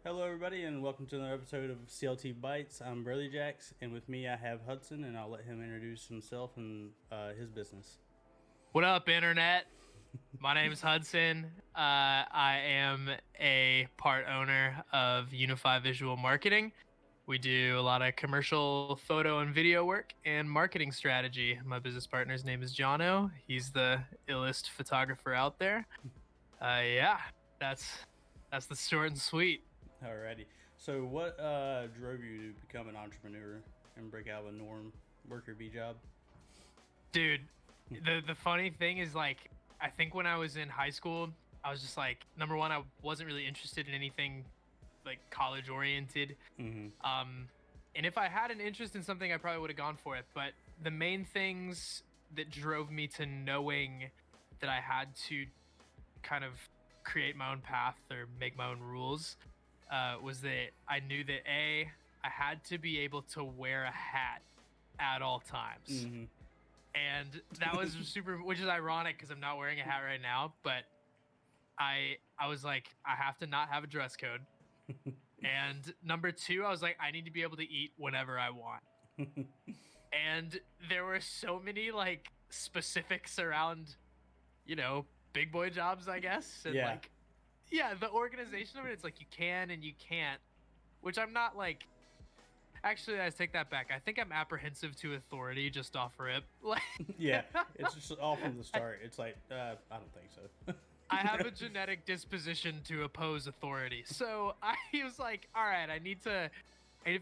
Hello, everybody, and welcome to another episode of CLT Bytes. I'm Blvd, and with me I have Hudson, and I'll let him introduce himself and his business. What up, Internet? My name is Hudson. I am a part owner of Unify Visual Marketing. We do a lot of commercial photo and video work and marketing strategy. My business partner's name is Jono. He's the illest photographer out there. Yeah, that's the short and sweet. Alrighty. So, what drove you to become an entrepreneur and break out of a norm worker bee job? Dude, the funny thing is, like, I think when I was in high school, I was just like, number one, I wasn't really interested in anything like college oriented. Mm-hmm. And if I had an interest in something, I probably would have gone for it. But the main things that drove me to knowing that I had to kind of create my own path or make my own rules was that I knew that I had to be able to wear a hat at all times. Mm-hmm. And that was super, which is ironic because I'm not wearing a hat right now, but I was like, I have to not have a dress code. And number two, I was like, I need to be able to eat whenever I want. And there were so many like specifics around, big boy jobs, I guess. And Yeah. the organization of it, it's like you can and you can't, which I'm not like. Actually, I take that back. I think I'm apprehensive to authority just off rip. Yeah, it's just all from the start. It's like, I don't think so. I have a genetic disposition to oppose authority. So I was like, all right, I need to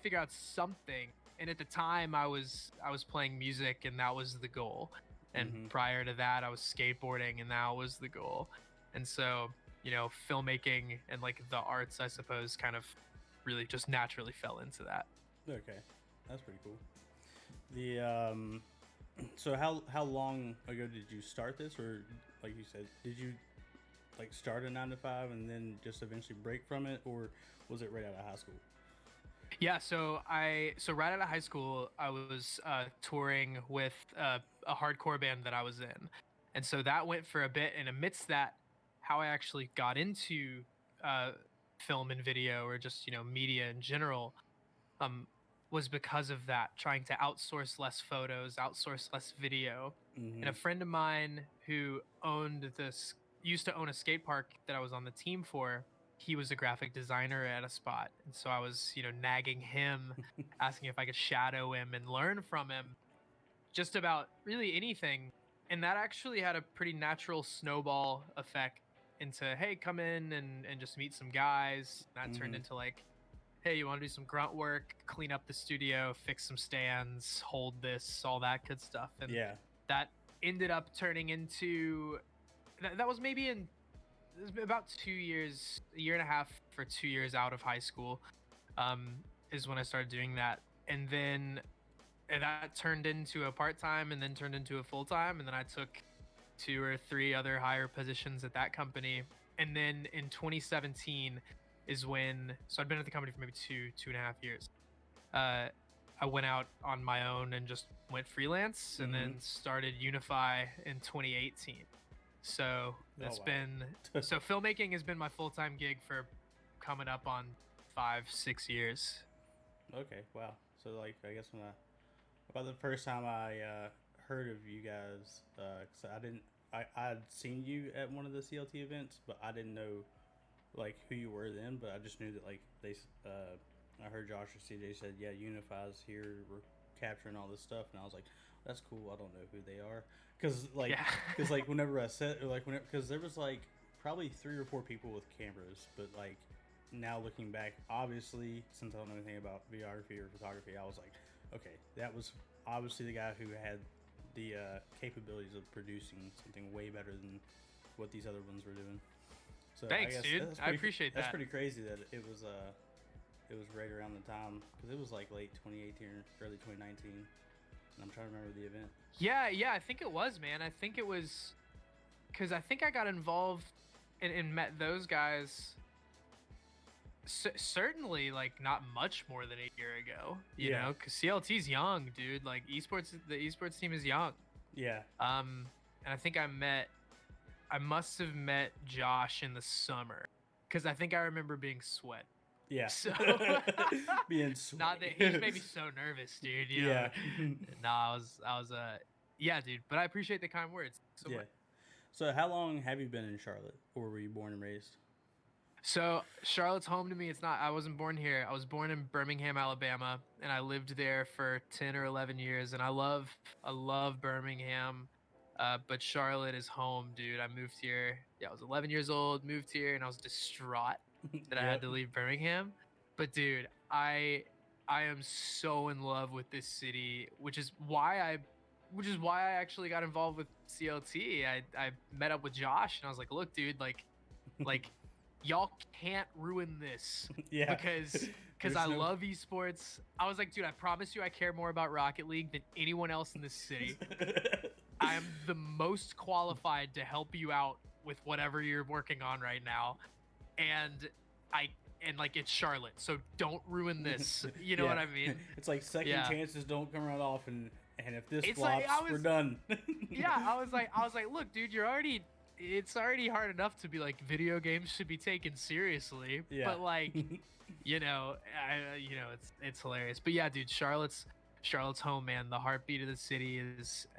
figure out something. And at the time I was playing music and that was the goal. And prior to that I was skateboarding and that was the goal. And so, filmmaking and like the arts, I suppose, kind of really just naturally fell into that. Okay, that's pretty cool. So how long ago did you start this, or like you said, did you like start a 9 to 5 and then just eventually break from it, or was it right out of high school? Yeah, so right out of high school, I was touring with a hardcore band that I was in, and so that went for a bit. And amidst that, how I actually got into film and video, or just media in general, was because of that, trying to outsource less photos, outsource less video. Mm-hmm. And a friend of mine who used to own a skate park that I was on the team for, he was a graphic designer at a spot. And so I was, nagging him, asking if I could shadow him and learn from him just about really anything. And that actually had a pretty natural snowball effect into, hey, come in and just meet some guys. That turned into like, hey, you want to do some grunt work, clean up the studio, fix some stands, hold this, all that good stuff. And Yeah. that ended up turning into, that was maybe it was about 2 years, a year and a half for 2 years out of high school, is when I started doing that. And then that turned into a part-time and then turned into a full-time. And then I took 2 or 3 other higher positions at that company. And then in 2017 is when, so I'd been at the company for maybe 2.5 years. I went out on my own and just went freelance, and then started Unify in 2018. So that's been, so filmmaking has been my full-time gig for coming up on 5-6 years. Okay, wow. So like, I guess about the first time I heard of you guys, because I'd seen you at one of the CLT events, but I didn't know like who you were then. But I just knew that like I heard Josh or CJ said, yeah, Unify's here, we're capturing all this stuff, and I was like, that's cool. I don't know who they are, because like whenever I said, or like whenever, because there was like probably 3 or 4 people with cameras, but like now looking back, obviously since I don't know anything about videography or photography, I was like, okay, that was obviously the guy who had the capabilities of producing something way better than what these other ones were doing. So thanks, dude. I appreciate that. That's pretty crazy that it was right around the time, because it was like late 2018 or early 2019, and I'm trying to remember the event. Yeah, I think it was, man. I think it was because I think I got involved and met those guys. Certainly, like not much more than a year ago, you know, because CLT's young, dude. Like the esports team is young. Yeah. And I think I must have met Josh in the summer, because I think I remember being sweat. Yeah. So Being sweaty. not that he just made me so nervous, dude. You know? No, I was yeah, dude. But I appreciate the kind words so much. So how long have you been in Charlotte, or were you born and raised? So Charlotte's home to me. It's not. I wasn't born here. I was born in Birmingham, Alabama, and I lived there for 10 or 11 years. And I love Birmingham, but Charlotte is home, dude. I moved here. Yeah, I was 11 years old, moved here, and I was distraught that I had to leave Birmingham. But dude, I am so in love with this city, which is why I actually got involved with CLT. I met up with Josh, and I was like, look, dude, like y'all can't ruin this. Yeah. Because I love esports. I was like, dude, I promise you I care more about Rocket League than anyone else in this city. I am the most qualified to help you out with whatever you're working on right now. And like it's Charlotte, so don't ruin this. You know what I mean? It's like second chances don't come around often, and if this flops, like, we're done. Yeah, I was like, look, dude, it's already hard enough to be like video games should be taken seriously. Yeah. But like, it's hilarious. But yeah, dude, Charlotte's home, man. The heartbeat of the city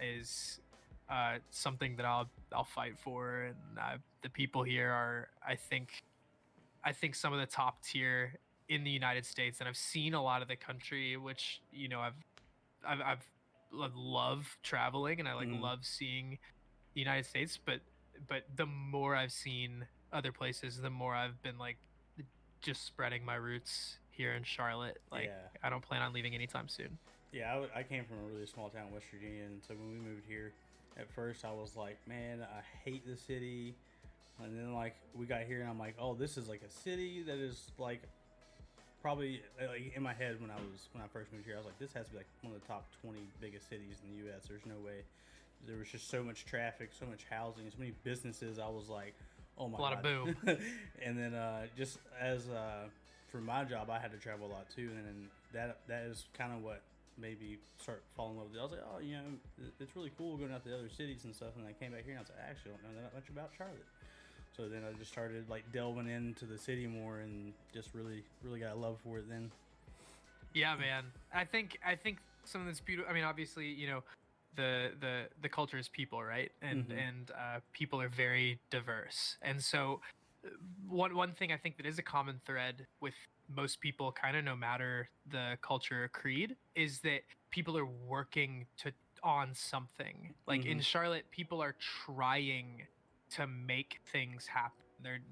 is something that I'll fight for, and the people here are, I think some of the top tier in the United States, and I've seen a lot of the country, which I've love traveling, and I love seeing the United States, but the more I've seen other places, the more I've been like just spreading my roots here in Charlotte. I don't plan on leaving anytime soon. Yeah, I came from a really small town in West Virginia, and so when we moved here, at first I was like, man, I hate the city. And then like we got here, and I'm like, oh, this is like a city that is like probably like in my head when I first moved here, I was like, this has to be like one of the top 20 biggest cities in the U.S. There's no way. There was just so much traffic, so much housing, so many businesses. I was like, oh my god. A lot of boom. And then just as for my job, I had to travel a lot too, and then that is kind of what made me start falling in love with it. I was like, oh, it's really cool going out to other cities and stuff. And I came back here, and I was like, I actually don't know that much about Charlotte. So then I just started like delving into the city more, and just really got a love for it then. Yeah, man. I think some of this beautiful. I mean, obviously, the culture is people, right? And people are very diverse, and so one thing I think that is a common thread with most people, kind of no matter the culture or creed, is that people are working on something. Like in Charlotte, people are trying to make things happen.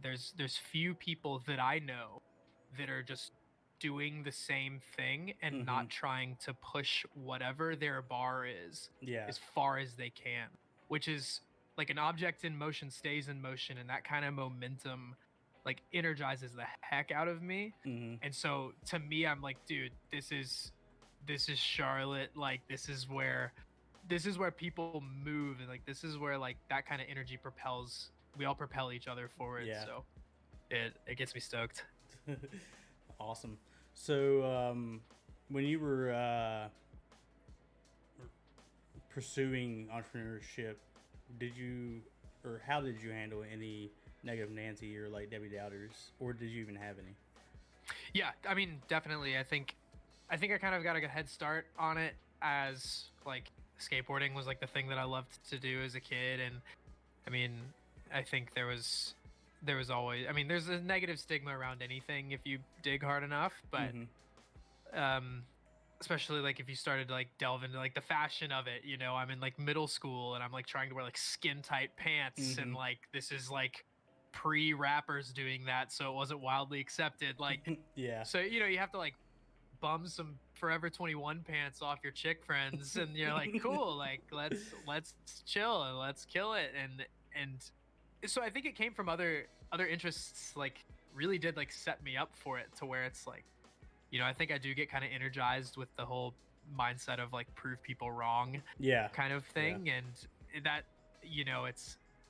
There's few people that I know that are just doing the same thing and not trying to push whatever their bar is as far as they can, which is like an object in motion stays in motion, and that kind of momentum like energizes the heck out of me. And so to me, I'm like, dude, this is Charlotte. Like this is where people move, and like this is where like that kind of energy propels. We all propel each other forward. Yeah. So it gets me stoked. Awesome. So when you were pursuing entrepreneurship, how did you handle any negative Nancy or like Debbie Doubters, or did you even have any? Yeah, I mean, definitely. I think I kind of got a good head start on it, as like skateboarding was like the thing that I loved to do as a kid. And I mean, I think there was always, I mean, there's a negative stigma around anything if you dig hard enough, but especially like if you started to like delve into like the fashion of it, I'm in like middle school, and I'm like trying to wear like skin tight pants, and like this is like pre-rappers doing that, so it wasn't wildly accepted. Like so you have to like bum some Forever 21 pants off your chick friends, and you're like, cool, like let's chill and let's kill it. And so I think it came from other interests, like really did like set me up for it, to where it's like, I think I do get kind of energized with the whole mindset of like prove people wrong kind of thing. And that,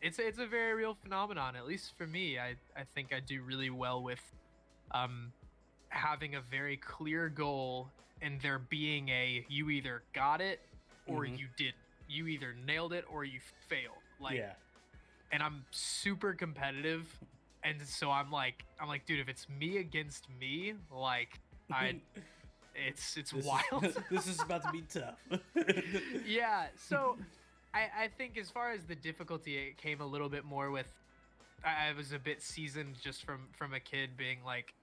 it's a very real phenomenon, at least for me. I think I do really well with having a very clear goal, and there being you either got it or you didn't. You either nailed it or you failed. And I'm super competitive, And so I'm like, dude, if it's me against me, like, it's wild. This is about to be tough. Yeah. So I think as far as the difficulty, it came a little bit more with, I was a bit seasoned just from a kid being like,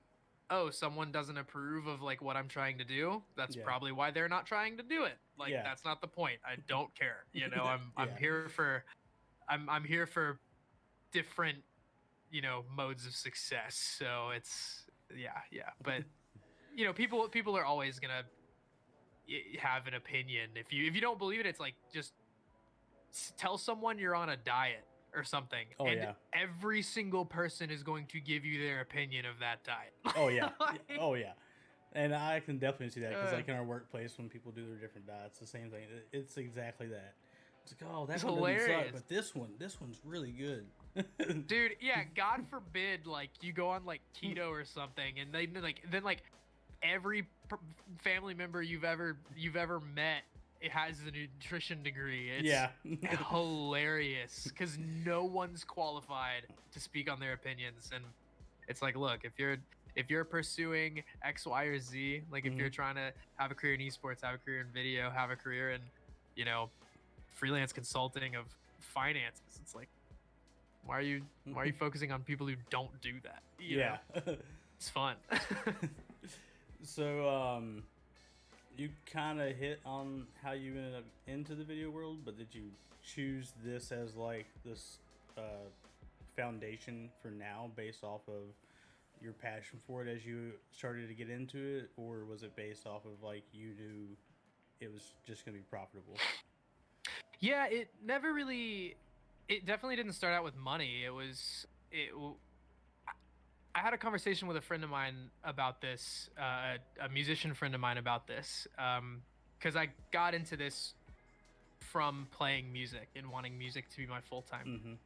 oh, someone doesn't approve of like what I'm trying to do. That's probably why they're not trying to do it. Like, that's not the point. I don't care. You know, I'm here for different, you know, modes of success. So it's but you know, people are always gonna have an opinion. If you don't believe it, it's like, just tell someone you're on a diet or something, every single person is going to give you their opinion of that diet. And I can definitely see that, because like in our workplace, when people do their different diets, the same thing. It's exactly that. It's like, oh, that's hilarious. But this one's really good. Dude, yeah, God forbid, like, you go on like keto or something, and then every family member you've ever met, it has a nutrition degree. It's hilarious, because no one's qualified to speak on their opinions. And it's like, look, if you're pursuing X, Y, or Z, like if you're trying to have a career in esports, have a career in video, have a career in, you know, freelance consulting of finances, it's like, why are you focusing on people who don't do that? You know? It's fun. So you kind of hit on how you ended up into the video world, but did you choose this as like this foundation for now, based off of your passion for it as you started to get into it, or was it based off of like you knew it was just going to be profitable? Yeah, it definitely didn't start out with money. I had a conversation with a friend of mine about this, a musician friend of mine about this, because I got into this from playing music and wanting music to be my full-time.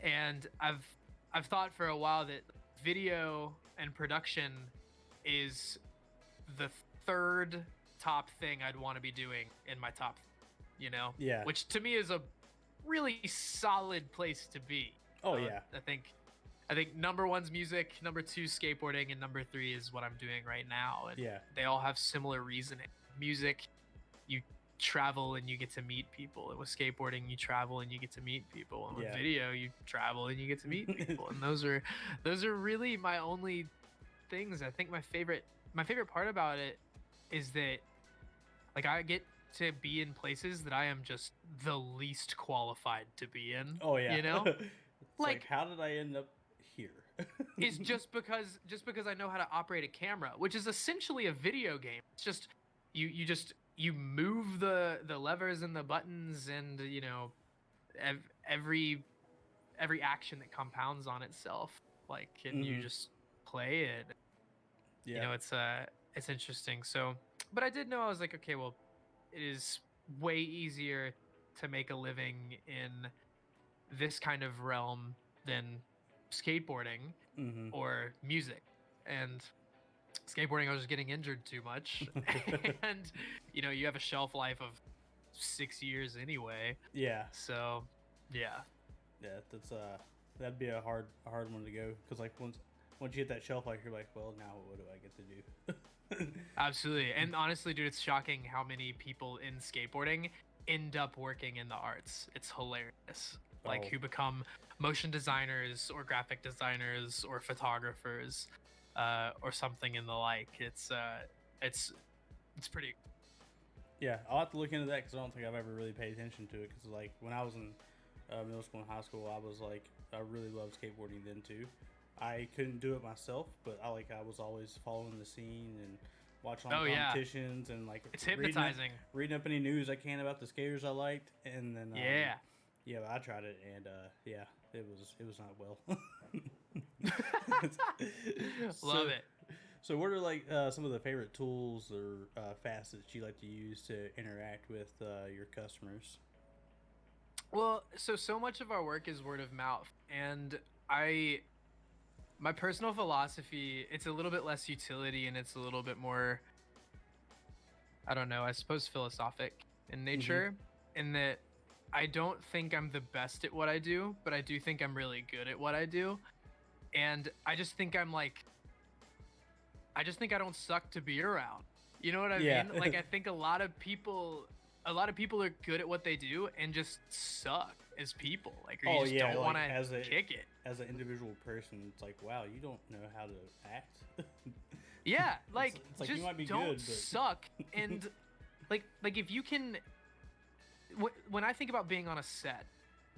And I've thought for a while that video and production is the third top thing I'd want to be doing in my top, you know? Yeah. Which to me is a really solid place to be. I think number one's music, number two skateboarding, and number three is what I'm doing right now. And they all have similar reasoning. Music, you travel and you get to meet people. And with skateboarding, you travel and you get to meet people. And with video, you travel and you get to meet people. And those are really my only things. I think my favorite part about it is that, like, I get to be in places that I am just the least qualified to be in. Oh yeah. You know? like, how did I end up here? It's just because I know how to operate a camera, which is essentially a video game. It's just you move the levers and the buttons, and you know, every action that compounds on itself, like, and you just play it. You know, it's interesting. So, but I did know, I was like, okay, well, it is way easier to make a living in this kind of realm than skateboarding or music. And skateboarding, I was just getting injured too much. And you know, you have a shelf life of 6 years anyway. So that's that'd be a hard one to go, because like once you hit that shelf life, you're like, well, now what do I get to do? Absolutely. And honestly, dude, it's shocking how many people in skateboarding end up working in the arts. It's hilarious. Like, who become motion designers or graphic designers or photographers, or something in the like. It's pretty. Yeah, I'll have to look into that, because I don't think I've ever really paid attention to it. Because like when I was in middle school and high school, I really loved skateboarding then too. I couldn't do it myself, but I was always following the scene and watching competitions and like it's hypnotizing. Reading up any news I can about the skaters I liked, and then I tried it, and it was not well. Love it. So what are like some of the favorite tools or facets you like to use to interact with your customers? Well, so much of our work is word of mouth, and my personal philosophy, it's a little bit less utility and it's a little bit more, I don't know, I suppose philosophic in nature, in that I don't think I'm the best at what I do, but I do think I'm really good at what I do. and I just think I don't suck to be around. You know what I Yeah. mean? Like, I think a lot of people are good at what they do and just suck as people. Like, or you just don't want to kick it. As an individual person, it's like, wow, you don't know how to act. Yeah, like, it's like just you might be don't good, but... suck. And like if you can, when I think about being on a set,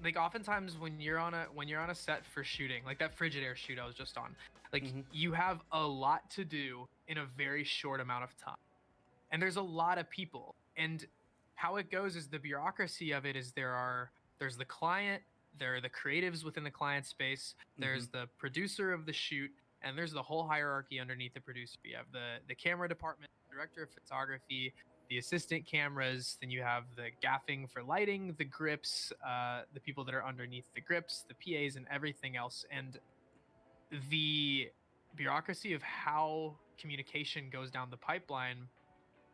like oftentimes when you're on a set for shooting, like that Frigidaire shoot I was just on, like you have a lot to do in a very short amount of time, and there's a lot of people. And how it goes is the bureaucracy of it is there's the client, there are the creatives within the client space, there's the producer of the shoot, and there's the whole hierarchy underneath the producer. You have the camera department, director of photography, the assistant cameras, then you have the gaffing for lighting, the grips, the people that are underneath the grips, the PAs, and everything else. And the bureaucracy of how communication goes down the pipeline,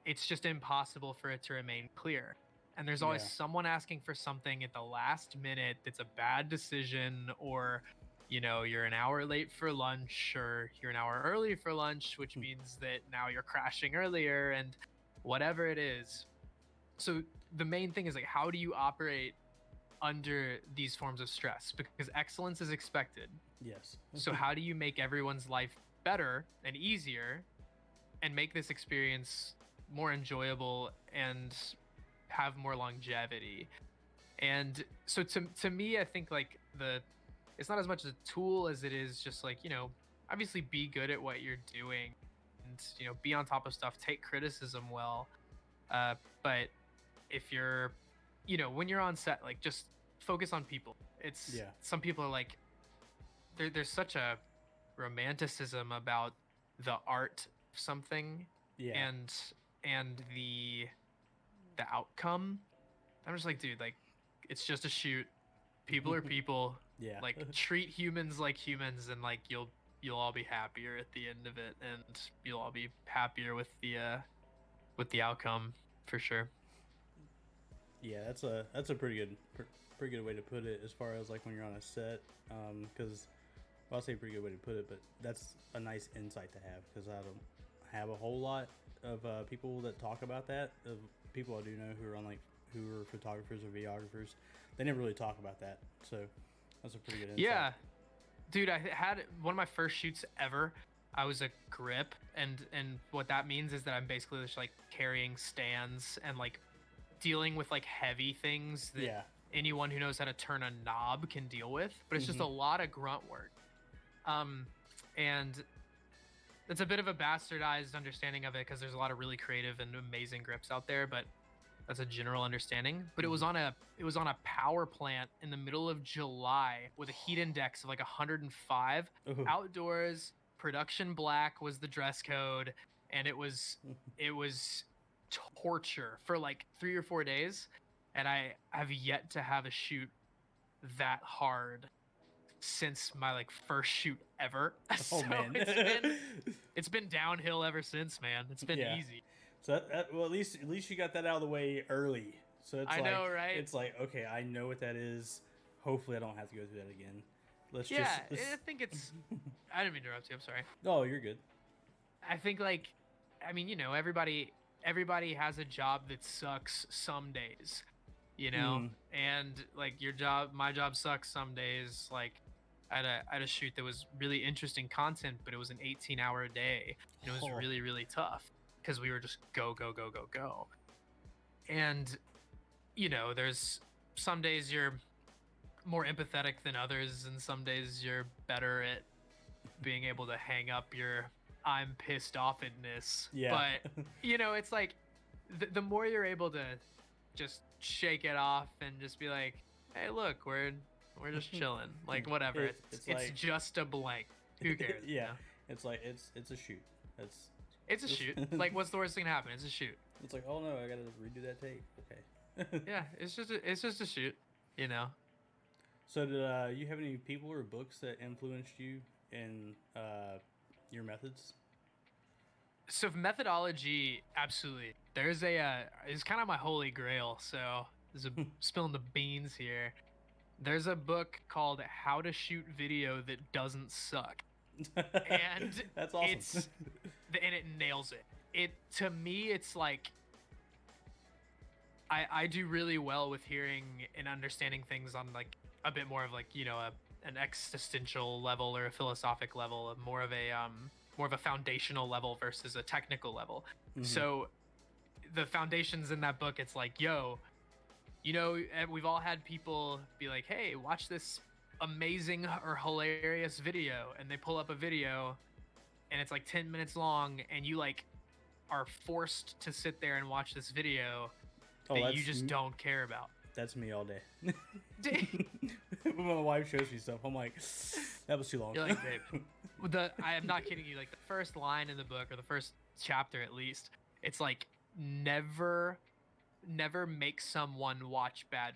it's just impossible for it to remain clear. And there's always someone asking for something at the last minute that's a bad decision, or you're an hour late for lunch, or you're an hour early for lunch, which means that now you're crashing earlier, and whatever it is. So the main thing is, like, how do you operate under these forms of stress? Because excellence is expected. Yes. So how do you make everyone's life better and easier and make this experience more enjoyable and have more longevity? And so to me, I think, like, it's not as much a tool as it is just, like, obviously be good at what you're doing and, be on top of stuff, take criticism well. But if you're, when you're on set, like, just focus on people. Some people are like, there's such a romanticism about the art of something and the outcome. I'm just like, dude, like, it's just a shoot. People are people. Yeah. Like, treat humans like humans, and, like, you'll all be happier at the end of it, and you'll all be happier with the outcome, for sure. Yeah, that's a pretty good way to put it, as far as, like, when you're on a set, because I'll say pretty good way to put it, but that's a nice insight to have, because I don't have a whole lot of people that talk about that. Of people I do know who are photographers or videographers, they never really talk about that. So that's a pretty good insight. Yeah, dude, I had one of my first shoots ever. I was a grip, and what that means is that I'm basically just, like, carrying stands and, like, dealing with, like, heavy things that anyone who knows how to turn a knob can deal with. But it's just a lot of grunt work. And it's a bit of a bastardized understanding of it, because there's a lot of really creative and amazing grips out there, but that's a general understanding. But it was on a power plant in the middle of July with a heat index of like 105 outdoors. Production black was the dress code, and it was torture for like 3 or 4 days. And I have yet to have a shoot that hard since my like first shoot ever. Oh, so man. it's been downhill ever since, man. It's been easy. So well, at least you got that out of the way early. So it's I know, right? It's like, okay, I know what that is. Hopefully I don't have to go through that again. I think it's I didn't mean to interrupt you, I'm sorry. Oh, you're good. I think, like, I mean, you know, everybody has a job that sucks some days, you know? And like my job sucks some days. Like I had a shoot that was really interesting content, but it was an 18-hour day. And it was really, really tough because we were just go. And, you know, there's some days you're more empathetic than others, and some days you're better at being able to hang up your I'm pissed offness. Yeah. But, you know, it's like the more you're able to just shake it off and just be like, hey, look, we're just chilling. Like, whatever. It's like, just a blank. Who cares? Yeah. You know? It's like, it's a shoot. It's a shoot. Like, what's the worst thing to happen? It's a shoot. It's like, oh no, I gotta redo that take. Okay. Yeah, it's just a shoot, you know. So did you have any people or books that influenced you in your methods? So methodology, absolutely. There's it's kind of my holy grail. So there's a spilling the beans here. There's a book called How to Shoot Video That Doesn't Suck. And that's awesome. And it nails it. To me, it's like I do really well with hearing and understanding things on like a bit more of like, you know, an existential level or a philosophic level, more of a foundational level versus a technical level. So the foundations in that book, it's like, yo, you know, we've all had people be like, hey, watch this amazing or hilarious video, and they pull up a video and it's like 10 minutes long, and you like are forced to sit there and watch this video that you just don't care about. That's me all day. When my wife shows me stuff, I'm like, that was too long. You're like, babe. I am not kidding you. Like the first line in the book, or the first chapter at least, it's like never make someone watch bad.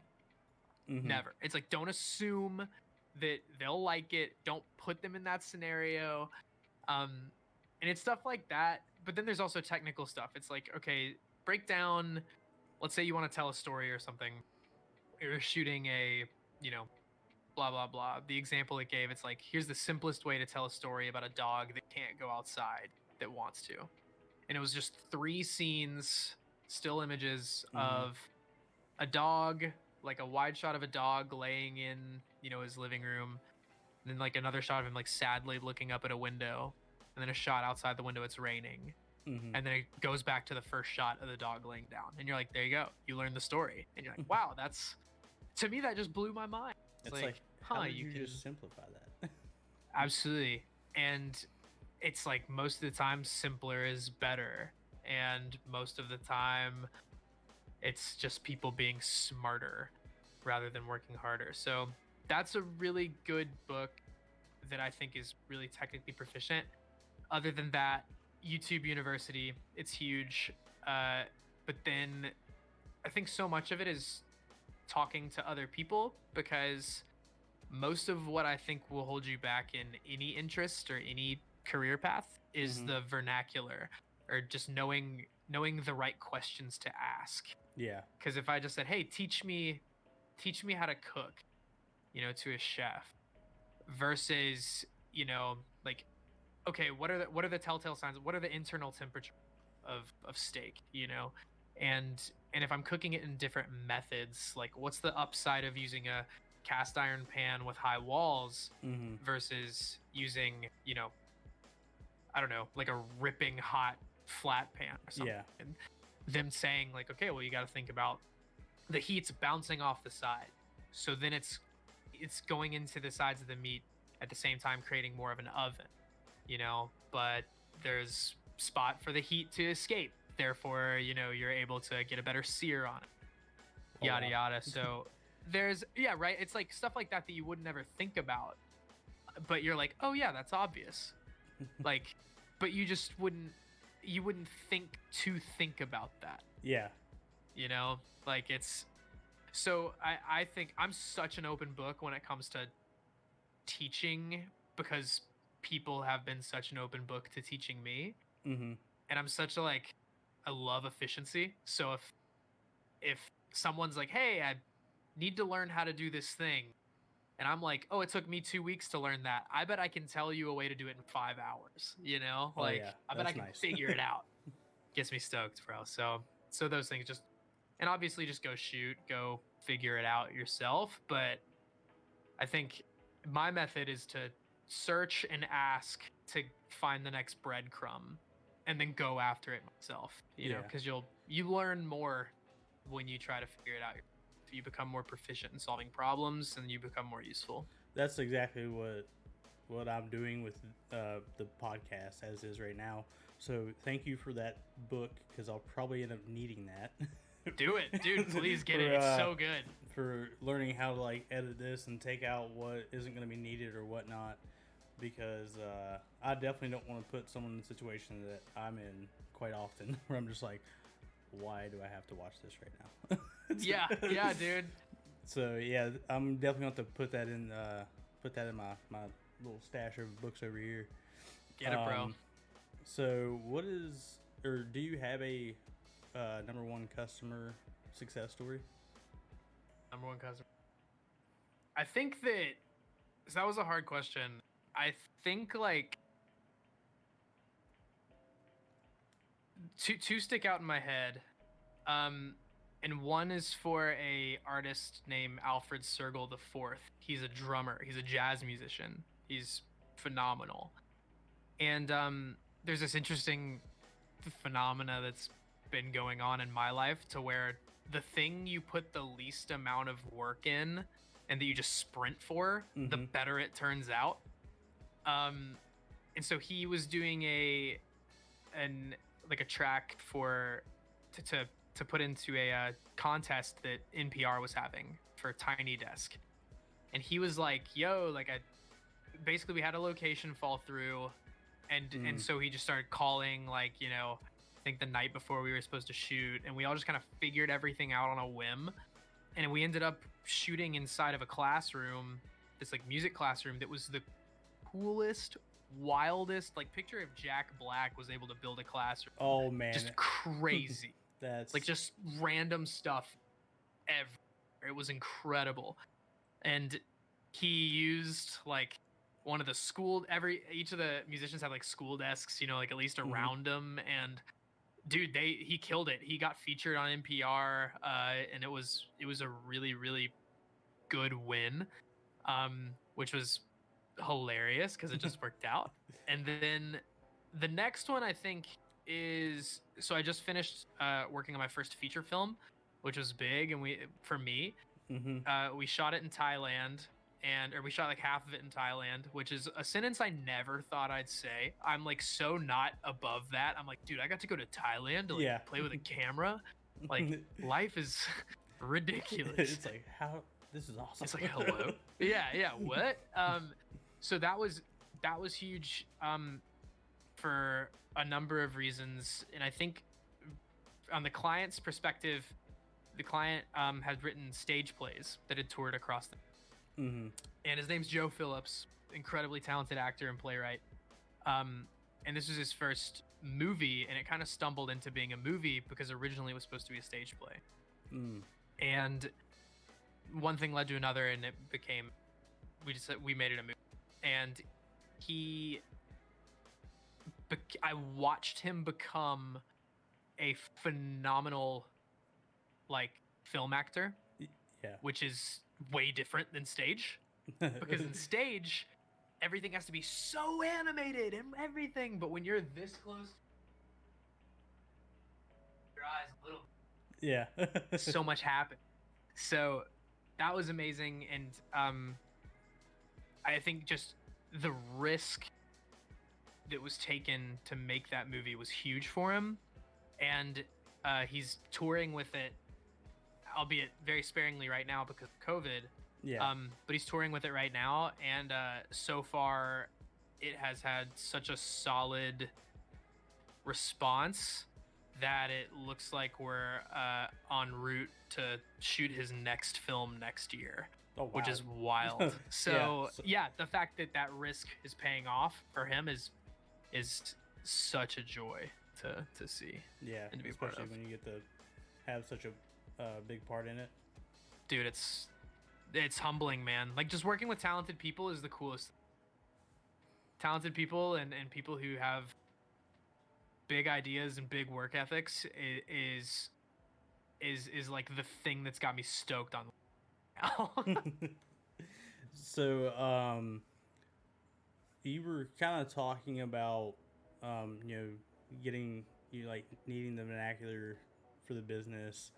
Never. It's like, don't assume that they'll like it. Don't put them in that scenario. And it's stuff like that. But then there's also technical stuff. It's like, okay, break down. Let's say you want to tell a story or something. You're shooting a, you know, blah, blah, blah. The example it gave, it's like, here's the simplest way to tell a story about a dog that can't go outside that wants to. And it was just 3 scenes, still images of a dog, like a wide shot of a dog laying in, you know, his living room. And then like another shot of him like sadly looking up at a window. And then a shot outside the window, it's raining. And then it goes back to the first shot of the dog laying down. And you're like, there you go. You learned the story. And you're like, wow, to me, that just blew my mind. It's like how did you just simplify that? Absolutely. And it's like most of the time simpler is better. And most of the time it's just people being smarter rather than working harder. So that's a really good book that I think is really technically proficient. Other than that, YouTube University, it's huge. But then I think so much of it is talking to other people, because most of what I think will hold you back in any interest or any career path is the vernacular, or just knowing the right questions to ask. Yeah. Because if I just said, hey, teach me how to cook, you know, to a chef, versus, you know, like, okay, what are the telltale signs? What are the internal temperature of steak, you know? And if I'm cooking it in different methods, like what's the upside of using a cast iron pan with high walls versus using, you know, I don't know, like a ripping hot flat pan or something. Yeah. And them saying like, okay, well, you got to think about the heat's bouncing off the side. So then it's going into the sides of the meat at the same time, creating more of an oven, you know, but there's spot for the heat to escape. Therefore, you know, you're able to get a better sear on it, yada, yada. So there's, yeah, right. It's like stuff like that you would never think about, but you're like, oh yeah, that's obvious. Like, but you just wouldn't think about that. Yeah. You know, like it's, so I think I'm such an open book when it comes to teaching, because people have been such an open book to teaching me. And I'm such a, like, I love efficiency. So if someone's like, hey, I need to learn how to do this thing, and I'm like, oh, it took me 2 weeks to learn that, I bet I can tell you a way to do it in 5 hours, you know? Like, yeah, I bet I can figure it out. Gets me stoked, bro. So those things, just, and obviously just go figure it out yourself. But I think my method is to search and ask to find the next breadcrumb, and then go after it myself, you know, because you learn more when you try to figure it out. You become more proficient in solving problems, and you become more useful. That's exactly what I'm doing with the podcast as is right now. So thank you for that book, because I'll probably end up needing that. Do it, dude. Please get it. It's so good. For learning how to, like, edit this and take out what isn't going to be needed or whatnot, because I definitely don't want to put someone in a situation that I'm in quite often, where I'm just like, why do I have to watch this right now? yeah, dude. So yeah, I'm definitely going to have to put that in my little stash of books over here. Get it, bro. So do you have a number one customer success story? Number one customer. I think that was a hard question. I think like two stick out in my head. And one is for a artist named Alfred Sergel IV. He's a drummer. He's a jazz musician. He's phenomenal. And there's this interesting phenomena that's been going on in my life to where the thing you put the least amount of work in and that you just sprint for, the better it turns out. And so he was doing a track to put into a contest that NPR was having for Tiny Desk, and he was like, "Yo, like basically we had a location fall through, and so he just started calling, like, you know, I think the night before we were supposed to shoot, and we all just kind of figured everything out on a whim, and we ended up shooting inside of a classroom, this like music classroom that was the coolest, wildest, like picture if Jack Black was able to build a classroom. Oh man, just crazy. That's like just random stuff everywhere. It was incredible. And he used like one of the each of the musicians have like school desks, you know, like at least around them, and dude, he killed it. He got featured on NPR, and it was a really, really good win, which was hilarious because it just worked out. And then the next one I think is, so I just finished working on my first feature film, which was big, and we shot it in Thailand, or we shot like half of it in Thailand, which is a sentence I never thought I'd say. I'm like so not above that. I'm like, dude, I got to go to Thailand to like play with a camera. Like life is ridiculous. It's like, how, this is awesome. It's like, hello. yeah, what? So that was huge for a number of reasons, and I think on the client's perspective, the client had written stage plays that had toured across the and his name's Joe Phillips, incredibly talented actor and playwright, and this was his first movie, and it kind of stumbled into being a movie because originally it was supposed to be a stage play, and one thing led to another, and it became, we made it a movie. And I watched him become a phenomenal like film actor, which is way different than stage, because in stage everything has to be so animated and everything, but when you're this close, your eyes a little, so much happened. So that was amazing, and I think just the risk that was taken to make that movie was huge for him, and he's touring with it, albeit very sparingly right now because of COVID. But he's touring with it right now, and so far it has had such a solid response that it looks like we're en route to shoot his next film next year. Oh, wow. Which is wild. So the fact that risk is paying off for him is such a joy to see. Yeah, and to be especially part of. when you get to have such a big part in it. Dude, it's humbling, man. Like, just working with talented people is the coolest. Talented people and people who have big ideas and big work ethics is like the thing that's got me stoked on. So you were kind of talking about needing the vernacular for the business,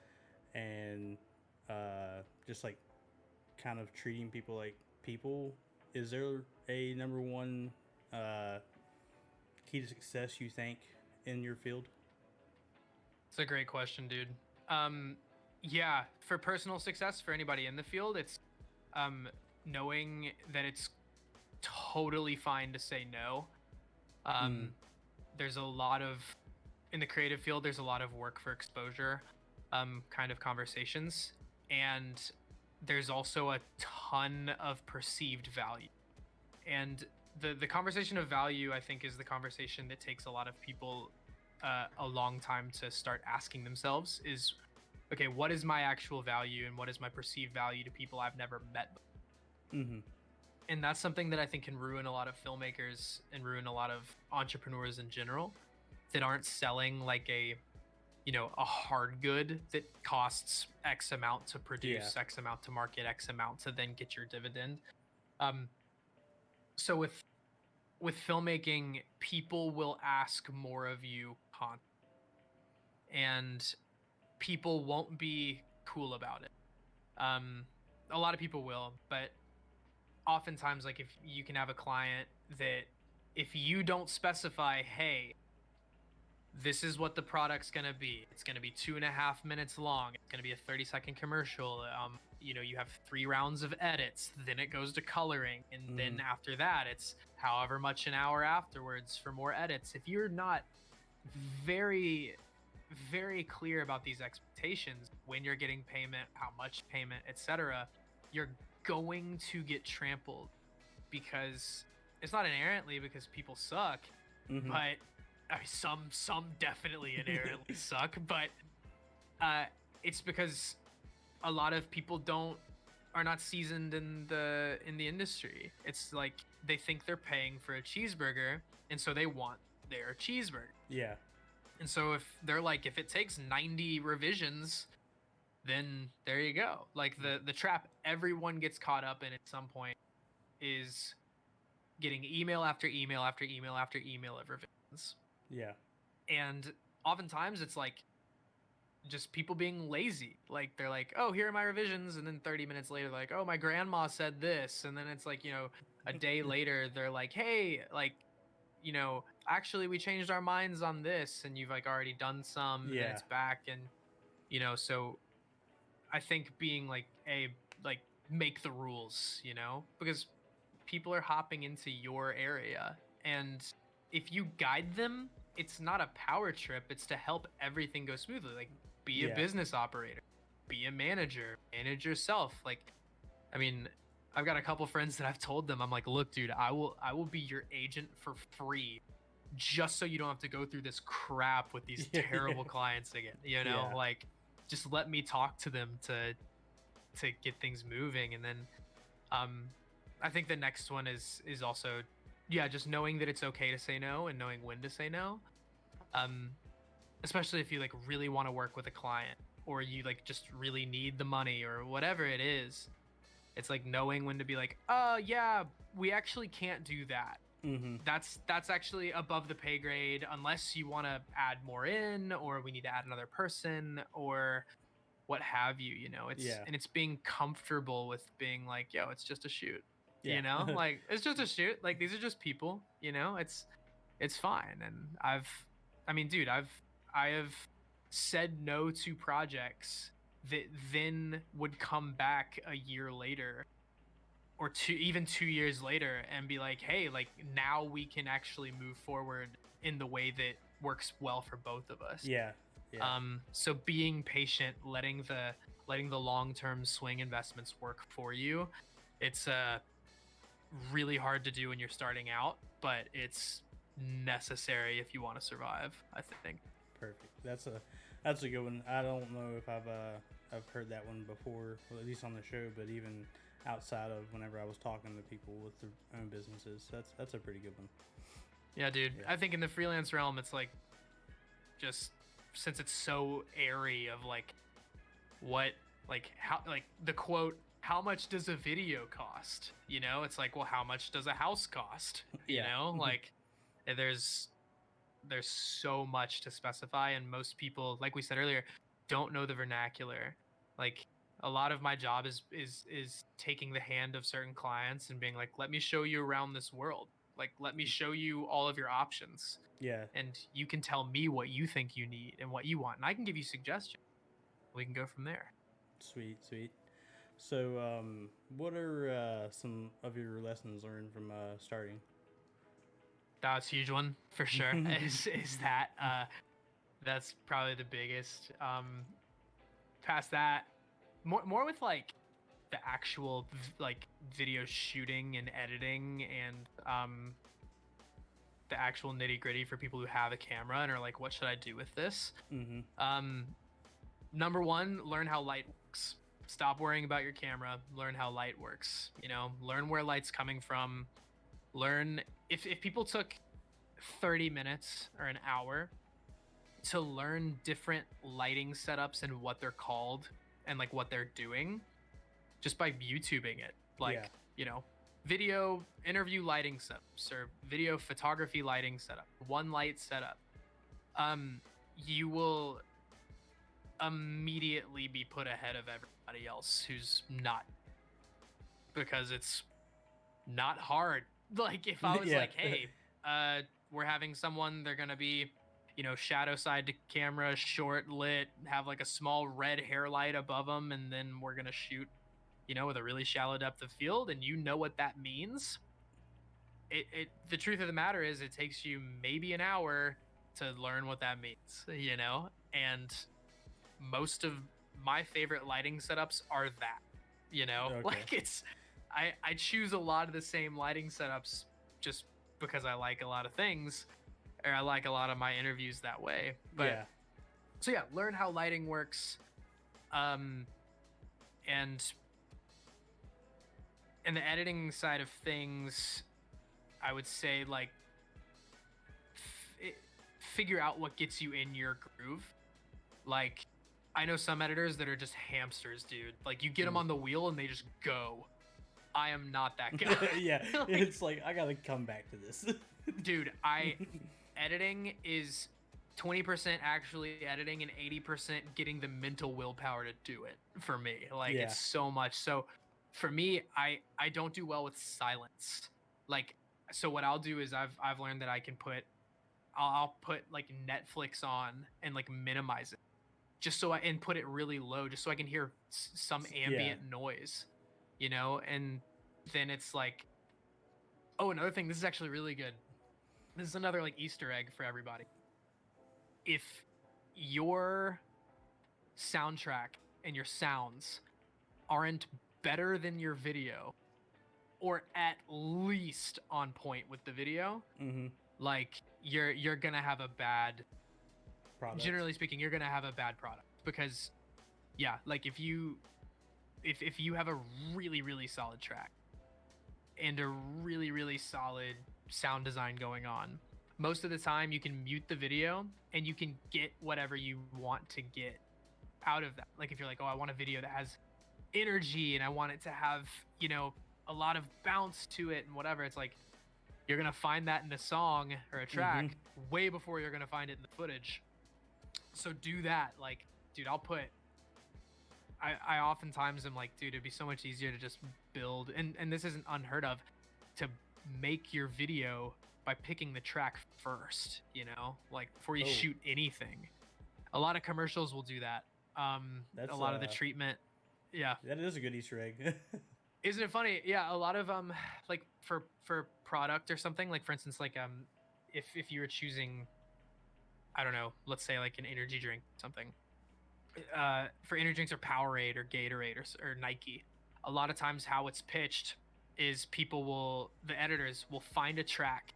and just like kind of treating people like people. Is there a number one key to success you think in your field? It's a great question, dude. Yeah, for personal success for anybody in the field, it's knowing that it's totally fine to say no. There's a lot of, in the creative field, there's a lot of work for exposure kind of conversations, and there's also a ton of perceived value. And the conversation of value, I think, is the conversation that takes a lot of people a long time to start asking themselves is, okay, what is my actual value and what is my perceived value to people I've never met? Mm-hmm. And that's something that I think can ruin a lot of filmmakers and ruin a lot of entrepreneurs in general that aren't selling like a hard good that costs X amount to produce, X amount to market, X amount to then get your dividend. So with filmmaking, people will ask more of you constantly, and people won't be cool about it. A lot of people will, but oftentimes, like, if you can have a client that if you don't specify, hey, this is what the product's going to be, it's going to be 2.5 minutes long, it's going to be a 30-second commercial, you have 3 rounds of edits, then it goes to coloring, and then after that it's however much an hour afterwards for more edits. If you're not very, very clear about these expectations, when you're getting payment, how much payment, etc., you're going to get trampled, because it's not inherently because people suck, but I mean, some definitely inherently suck, but it's because a lot of people are not seasoned in the industry. It's like they think they're paying for a cheeseburger, and so they want their cheeseburger. Yeah. And so if they're like, if it takes 90 revisions, then there you go. Like the trap everyone gets caught up in at some point is getting email after email after email after email of revisions. Yeah. And oftentimes it's like just people being lazy. Like they're like, oh, here are my revisions, and then 30 minutes later they're like, oh, my grandma said this, and then it's like, a day later they're like, hey, like, actually we changed our minds on this, and you've like already done some, and then it's back. And so I think being like make the rules, because people are hopping into your area, and if you guide them, it's not a power trip, it's to help everything go smoothly. Like, be a business operator, be a manager, manage yourself. Like, I mean, I've got a couple friends that I've told them, I'm like, look, dude, I will be your agent for free, just so you don't have to go through this crap with these terrible clients again. Like, just let me talk to them to get things moving. And then I think the next one is also just knowing that it's okay to say no, and knowing when to say no, especially if you like really want to work with a client, or you like just really need the money, or whatever it is. It's like knowing when to be like, oh yeah, we actually can't do that. That's actually above the pay grade, unless you want to add more in, or we need to add another person, or what have you. And it's being comfortable with being like, yo, it's just a shoot. Like, it's just a shoot. Like, these are just people. It's fine. And I have said no to projects that then would come back a year later, or even 2 years later, and be like, hey, like, now we can actually move forward in the way that works well for both of us. So being patient, letting the long-term swing investments work for you, it's really hard to do when you're starting out, but it's necessary if you want to survive, I think. Perfect. That's a good one. I don't know if I've heard that one before, well, at least on the show, but even outside of whenever I was talking to people with their own businesses, that's a pretty good one. Yeah, dude. Yeah. I think in the freelance realm, it's like, just since it's so airy of like what, like, how, like the quote, how much does a video cost? It's like, well, how much does a house cost? Like, there's so much to specify, and most people, like we said earlier, don't know the vernacular. Like, a lot of my job is taking the hand of certain clients and being like, let me show you around this world. Like, let me show you all of your options. Yeah. And you can tell me what you think you need and what you want, and I can give you suggestions. We can go from there. Sweet. So, what are some of your lessons learned from starting? That's a huge one for sure. is that that's probably the biggest. Past that, more with like the actual like video shooting and editing, and the actual nitty gritty for people who have a camera and are like, what should I do with this? Number one, learn how light works. stop worrying about your camera, learn how light works, you know, learn where light's coming from, learn if people took 30 minutes or an hour to learn different lighting setups and what they're called and like what they're doing just by YouTubing it, like, you know, video interview lighting setups or video photography lighting setup, one light setup, you will immediately be put ahead of everybody else who's not, because it's not hard. Like if I was like, hey, we're having someone, they're gonna be, you know, shadow side to camera, short lit, have like a small red hair light above them, and then we're gonna shoot, you know, with a really shallow depth of field, and you know what that means. The truth of the matter is it takes you maybe an hour to learn what that means, you know? And most of my favorite lighting setups are that, you know? Okay. Like it's, I choose a lot of the same lighting setups just because I like a lot of things, or I like a lot of my interviews that way. But so yeah, learn how lighting works. And in the editing side of things, I would say like figure out what gets you in your groove. Like I know some editors that are just hamsters, dude. Like you get them on the wheel and they just go. I am not that guy. Like, it's like I gotta come back to this. Dude, editing is 20% actually editing and 80% getting the mental willpower to do it for me. Like it's so much. So for me, I don't do well with silence. Like, so what I'll do is I've learned that I can I'll put like Netflix on and like minimize it just so and put it really low just so I can hear some ambient noise, you know? And then it's like, oh, another thing, this is actually really good. This is another like Easter egg for everybody. If your soundtrack and your sounds aren't better than your video, or at least on point with the video, like you're gonna have a bad product. Generally speaking, you're gonna have a bad product because like if you have a really, really solid track and a really, really solid sound design going on, most of the time you can mute the video and you can get whatever you want to get out of that. Like if you're like, oh, I want a video that has energy and I want it to have, you know, a lot of bounce to it and whatever, it's like you're gonna find that in the song or a track way before you're gonna find it in the footage. So do that. Like, dude, I oftentimes am like, dude, it'd be so much easier to just build, and this isn't unheard of, to make your video by picking the track first, you know, like before you shoot anything. A lot of commercials will do that. That's a lot of the treatment. Yeah, that is a good Easter egg. Isn't it funny? Yeah, a lot of like for product or something, like for instance, like if you were choosing, I don't know, let's say like an energy drink or something, for energy drinks or Powerade or Gatorade or Nike, a lot of times how it's pitched is the editors will find a track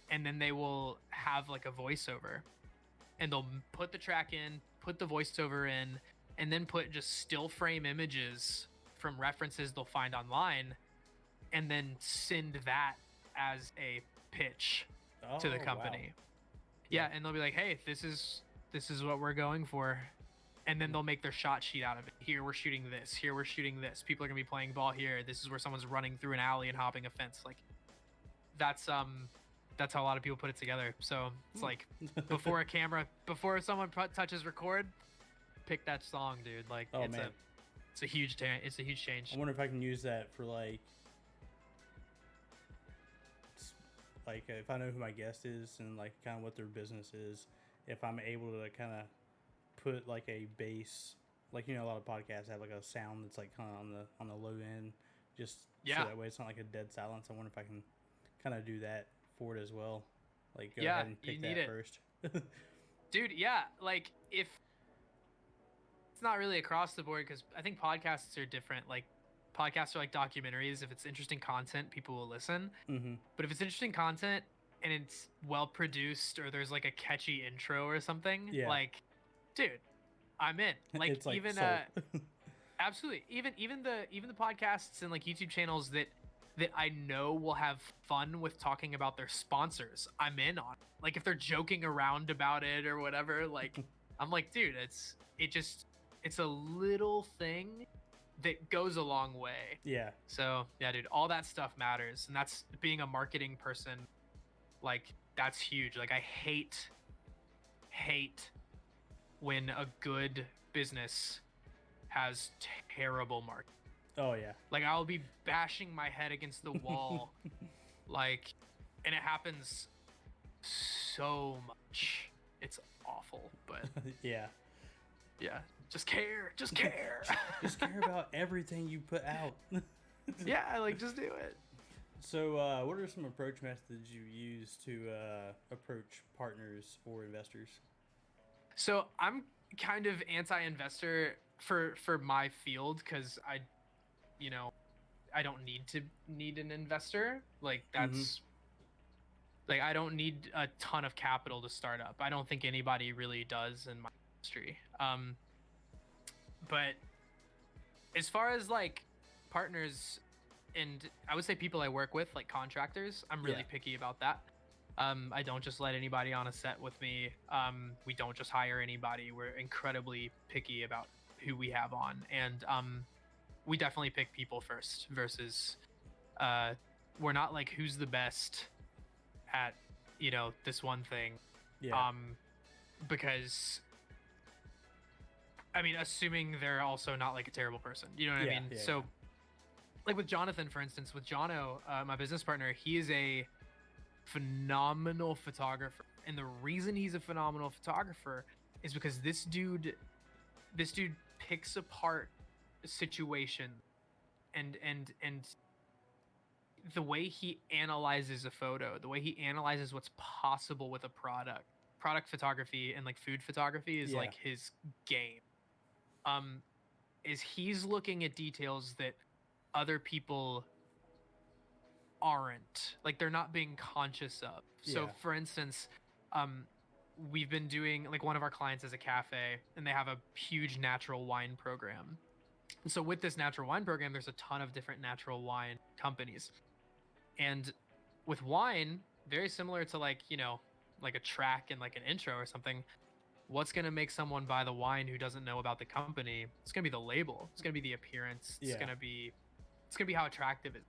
and then they will have like a voiceover and they'll put the track in, put the voiceover in, and then put just still frame images from references they'll find online and then send that as a pitch to the company. Wow. Yeah, and they'll be like, hey, this is what we're going for. And then they'll make their shot sheet out of it. Here we're shooting this. Here we're shooting this. People are gonna be playing ball here. This is where someone's running through an alley and hopping a fence. Like, that's how a lot of people put it together. So it's like before someone touches record, pick that song, dude. Like, it's a huge change. I wonder if I can use that for like if I know who my guest is and like kind of what their business is, if I'm able to kind of put like a bass, like, you know, a lot of podcasts have like a sound that's like kind of on the low end, just so that way it's not like a dead silence. I wonder if I can kind of do that for it as well. Like go ahead and pick that first. Dude, yeah, like if it's not really across the board, because I think podcasts are different. Like podcasts are like documentaries. If it's interesting content, people will listen. But if it's interesting content and it's well produced or there's like a catchy intro or something, like, dude, I'm in. Like, it's like even Absolutely. Even the podcasts and like YouTube channels that I know will have fun with talking about their sponsors, I'm in on. Like if they're joking around about it or whatever, like I'm like, dude, it's a little thing that goes a long way. Yeah. So yeah, dude, all that stuff matters, and that's being a marketing person. Like that's huge. Like I hate when a good business has terrible marketing. Oh yeah. Like I'll be bashing my head against the wall, like, and it happens so much. It's awful, but yeah. Just care. Just care about everything you put out. Yeah, like just do it. So, what are some approach methods you use to approach partners or investors? So I'm kind of anti-investor for my field because I don't need an investor. Like that's like I don't need a ton of capital to start up. I don't think anybody really does in my industry. But as far as like partners and I would say people I work with, like contractors, I'm really picky about that. I don't just let anybody on a set with me. We don't just hire anybody. We're incredibly picky about who we have on, and we definitely pick people first versus we're not like who's the best at this one thing. Because I mean, assuming they're also not like a terrible person, you know what I mean? So like with Jonathan, for instance, with Jono, my business partner, he is a phenomenal photographer, and the reason he's a phenomenal photographer is because this dude picks apart a situation and the way he analyzes a photo, the way he analyzes what's possible with a product photography and like food photography is like his game. Is he's looking at details that other people aren't, like they're not being conscious of. So for instance, we've been doing, like, one of our clients is a cafe and they have a huge natural wine program. And so with this natural wine program, there's a ton of different natural wine companies. And with wine, very similar to like a track and like an intro or something, what's going to make someone buy the wine who doesn't know about the company? It's going to be the label. It's going to be the appearance. It's going to be how attractive it is.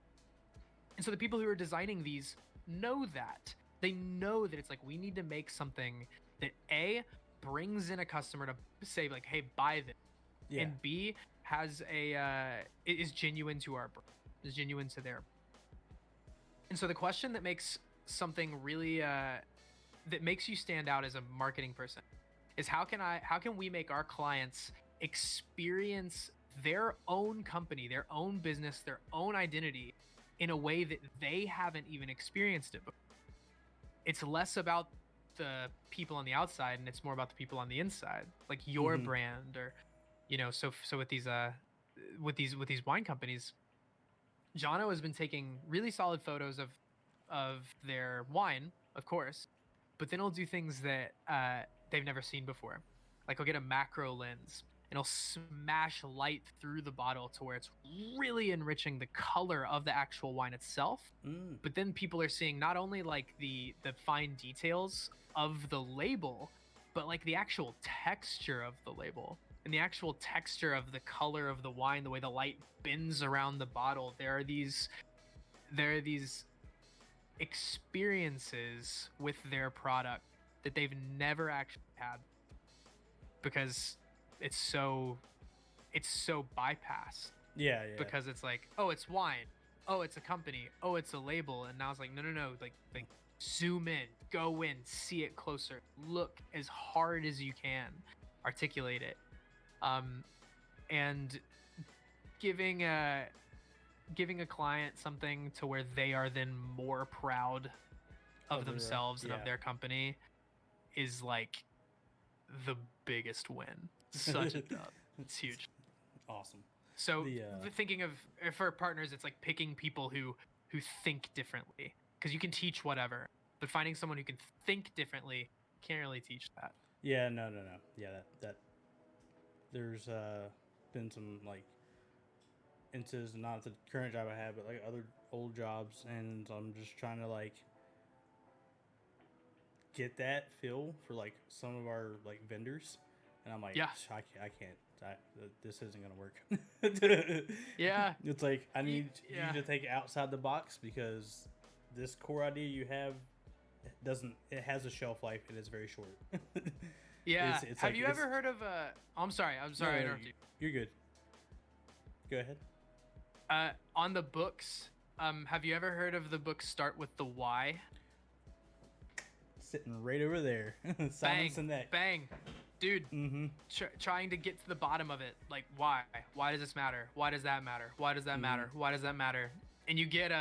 And so the people who are designing these know that. They know that it's like, we need to make something that A, brings in a customer to say like, hey, buy this. And B, has it is genuine to our brand, is genuine to their. And so the question that makes something really, that makes you stand out as a marketing person is how can we make our clients experience their own company, their own business, their own identity in a way that they haven't even experienced it before. It's less about the people on the outside and it's more about the people on the inside, like your brand, or so with these wine companies, Jono has been taking really solid photos of their wine, of course, but then he'll do things that they've never seen before. Like he'll get a macro lens and he'll smash light through the bottle to where it's really enriching the color of the actual wine itself. But then people are seeing not only like the fine details of the label, but like the actual texture of the label and the actual texture of the color of the wine, the way the light bends around the bottle. There are these experiences with their product that they've never actually had because it's so bypassed. Because it's like, oh, it's wine, oh, it's a company, oh, it's a label, and now it's like, no, like zoom in, go in, see it closer, look as hard as you can, articulate it, and giving a client something to where they are then more proud of themselves and of their company is like the biggest win. Such a dub. It's huge. Awesome. So thinking of, for partners, it's like picking people who think differently, because you can teach whatever, but finding someone who can think differently, can't really teach that. No. Yeah, that there's been some like into not the current job I have, but like other old jobs, and I'm just trying to like get that feel for like some of our like vendors, and I'm like, Yeah. I can't. This isn't gonna work. Yeah. It's like I need Yeah. you to think outside the box because this core idea you have doesn't. It has a shelf life and it's very short. Yeah. It's Have like, you ever heard of I'm sorry. I interrupted you. You're good. Go ahead. On the books, have you ever heard of the book Start with the Why? Sitting right over there. Simon Sinek. Bang. Dude, Mm-hmm. Trying to get to the bottom of it. Like, why? Why does this matter? Why does that matter? Why does that matter? Why does that matter? And you get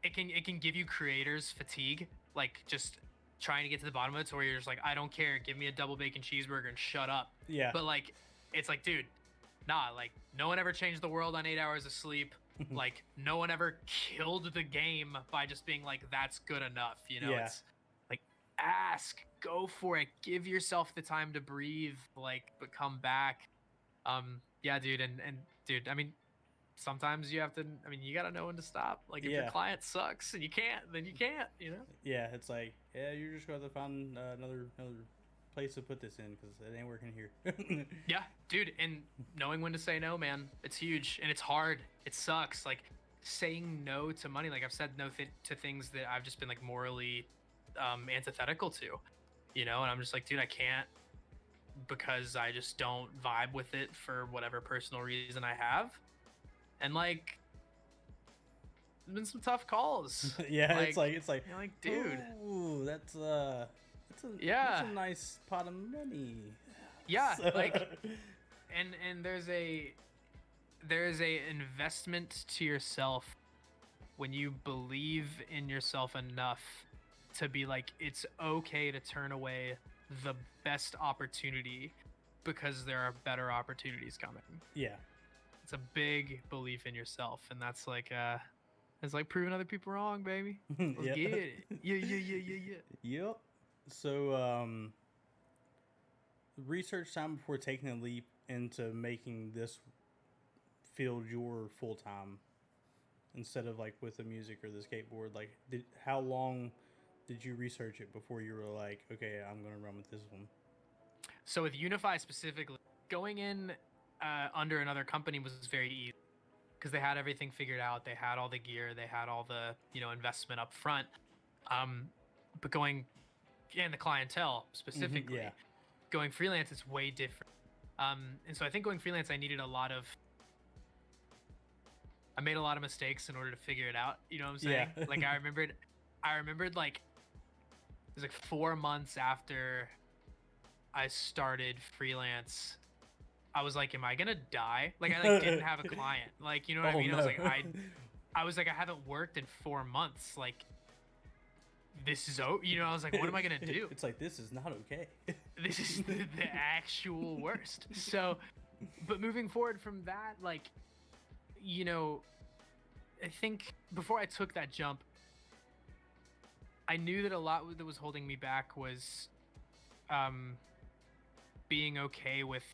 it can give you creators fatigue, like just trying to get to the bottom of it, to where you're just like, I don't care, give me a double bacon cheeseburger and shut up. Yeah. But like, it's like, dude, nah, like no one ever changed the world on 8 hours of sleep. Like no one ever killed the game by just being like, that's good enough. You know, Yeah. it's like, ask, go for it, give yourself the time to breathe, like, but come back. Yeah, dude. And dude, I mean, sometimes you have to, I mean, you got to know when to stop. Like if your client sucks and you can't, then you can't, you know? Yeah. It's like, yeah, you're just going to find another place to put this in because it ain't working here. Yeah, dude. And knowing when to say no, man, it's huge and it's hard. It sucks. Like saying no to money. Like I've said no to things that I've just been like morally antithetical to, you know? And I'm just like, dude, I can't, because I just don't vibe with it for whatever personal reason I have. And like, there's been some tough calls. Yeah, it's like, you're like, dude, ooh, that's a nice pot of money. Yeah, like, and there's a investment to yourself when you believe in yourself enough to be like, it's okay to turn away the best opportunity because there are better opportunities coming. Yeah. It's a big belief in yourself, and that's like it's like proving other people wrong, baby. Let's get it. Yeah. Yep. So research time before taking a leap into making this field your full time instead of like with the music or the skateboard. Like, how long did you research it before you were like, okay, I'm gonna run with this one? So with Unify specifically, going in under another company was very easy because they had everything figured out. They had all the gear, they had all the, you know, investment up front. But going in the clientele specifically, going freelance, it's way different. And so I think going freelance, I made a lot of mistakes in order to figure it out. You know what I'm saying? Yeah. Like I remembered like, it was like 4 months after I started freelance, I was like, am I gonna die? Like I like didn't have a client. Like, you know what I mean? No. I was like, I haven't worked in 4 months. Like, this is you know, I was like, what am I gonna do? It's like, this is not okay. This is the actual worst. So, but moving forward from that, like, you know, I think before I took that jump, I knew that a lot that was holding me back was being okay with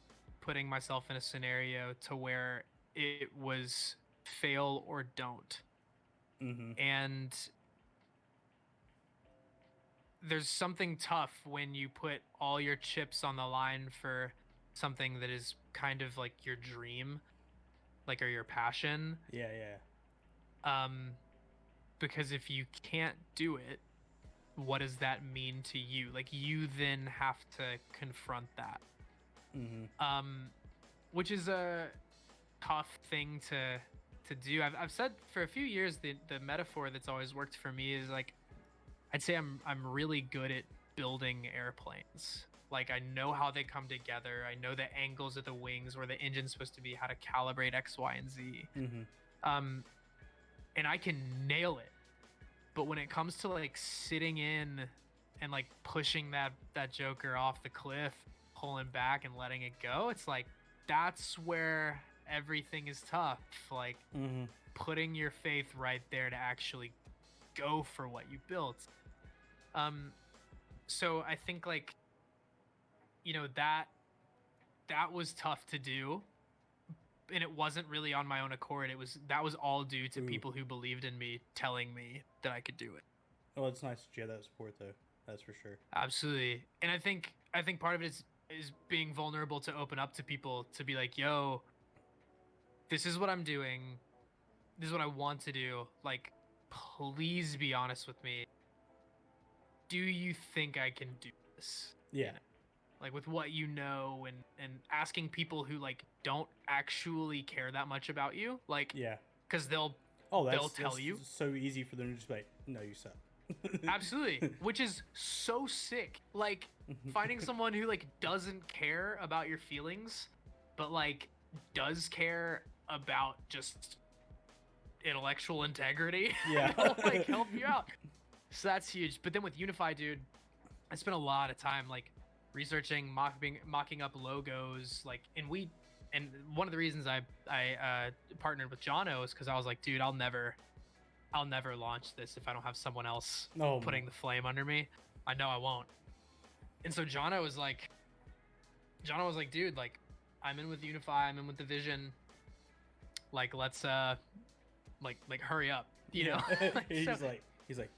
putting myself in a scenario to where it was fail or don't. And there's something tough when you put all your chips on the line for something that is kind of like your dream, like, or your passion. Yeah. Because if you can't do it, what does that mean to you? Like, you then have to confront that. Which is a tough thing to do. I've said for a few years the metaphor that's always worked for me is like, I'd say I'm really good at building airplanes. Like, I know how they come together. I know the angles of the wings, where the engine's supposed to be, how to calibrate X, Y, and Z. And I can nail it. But when it comes to like sitting in and like pushing that joker off the cliff, pulling back and letting it go, it's like, that's where everything is tough. Like, putting your faith right there to actually go for what you built. So I think, like, you know, that was tough to do, it wasn't really on my own accord. That was all due to people who believed in me, telling me that I could do it. Oh, it's nice that you have that support, though. That's for sure. Absolutely. And I think part of it is being vulnerable to open up to people, to be like, yo, this is what I'm doing. This is what I want to do. Like, please be honest with me. Do you think I can do this? Yeah. You know? Like, with what you know, and asking people who like don't actually care that much about you, like, yeah, because they'll tell you. So easy for them to just be like, no, you suck. Absolutely, which is so sick. Like, finding someone who like doesn't care about your feelings, but like does care about just intellectual integrity. Yeah. Like, help you out. So that's huge. But then with Unify, dude, I spent a lot of time like researching, mocking up logos, like, and one of the reasons I partnered with Jono is because I was like, dude, I'll never launch this if I don't have someone else putting the flame under me. I know I won't. And so Jono was like, dude, like, I'm in with Unify, I'm in with the vision. Like, let's like hurry up, you know? He's like,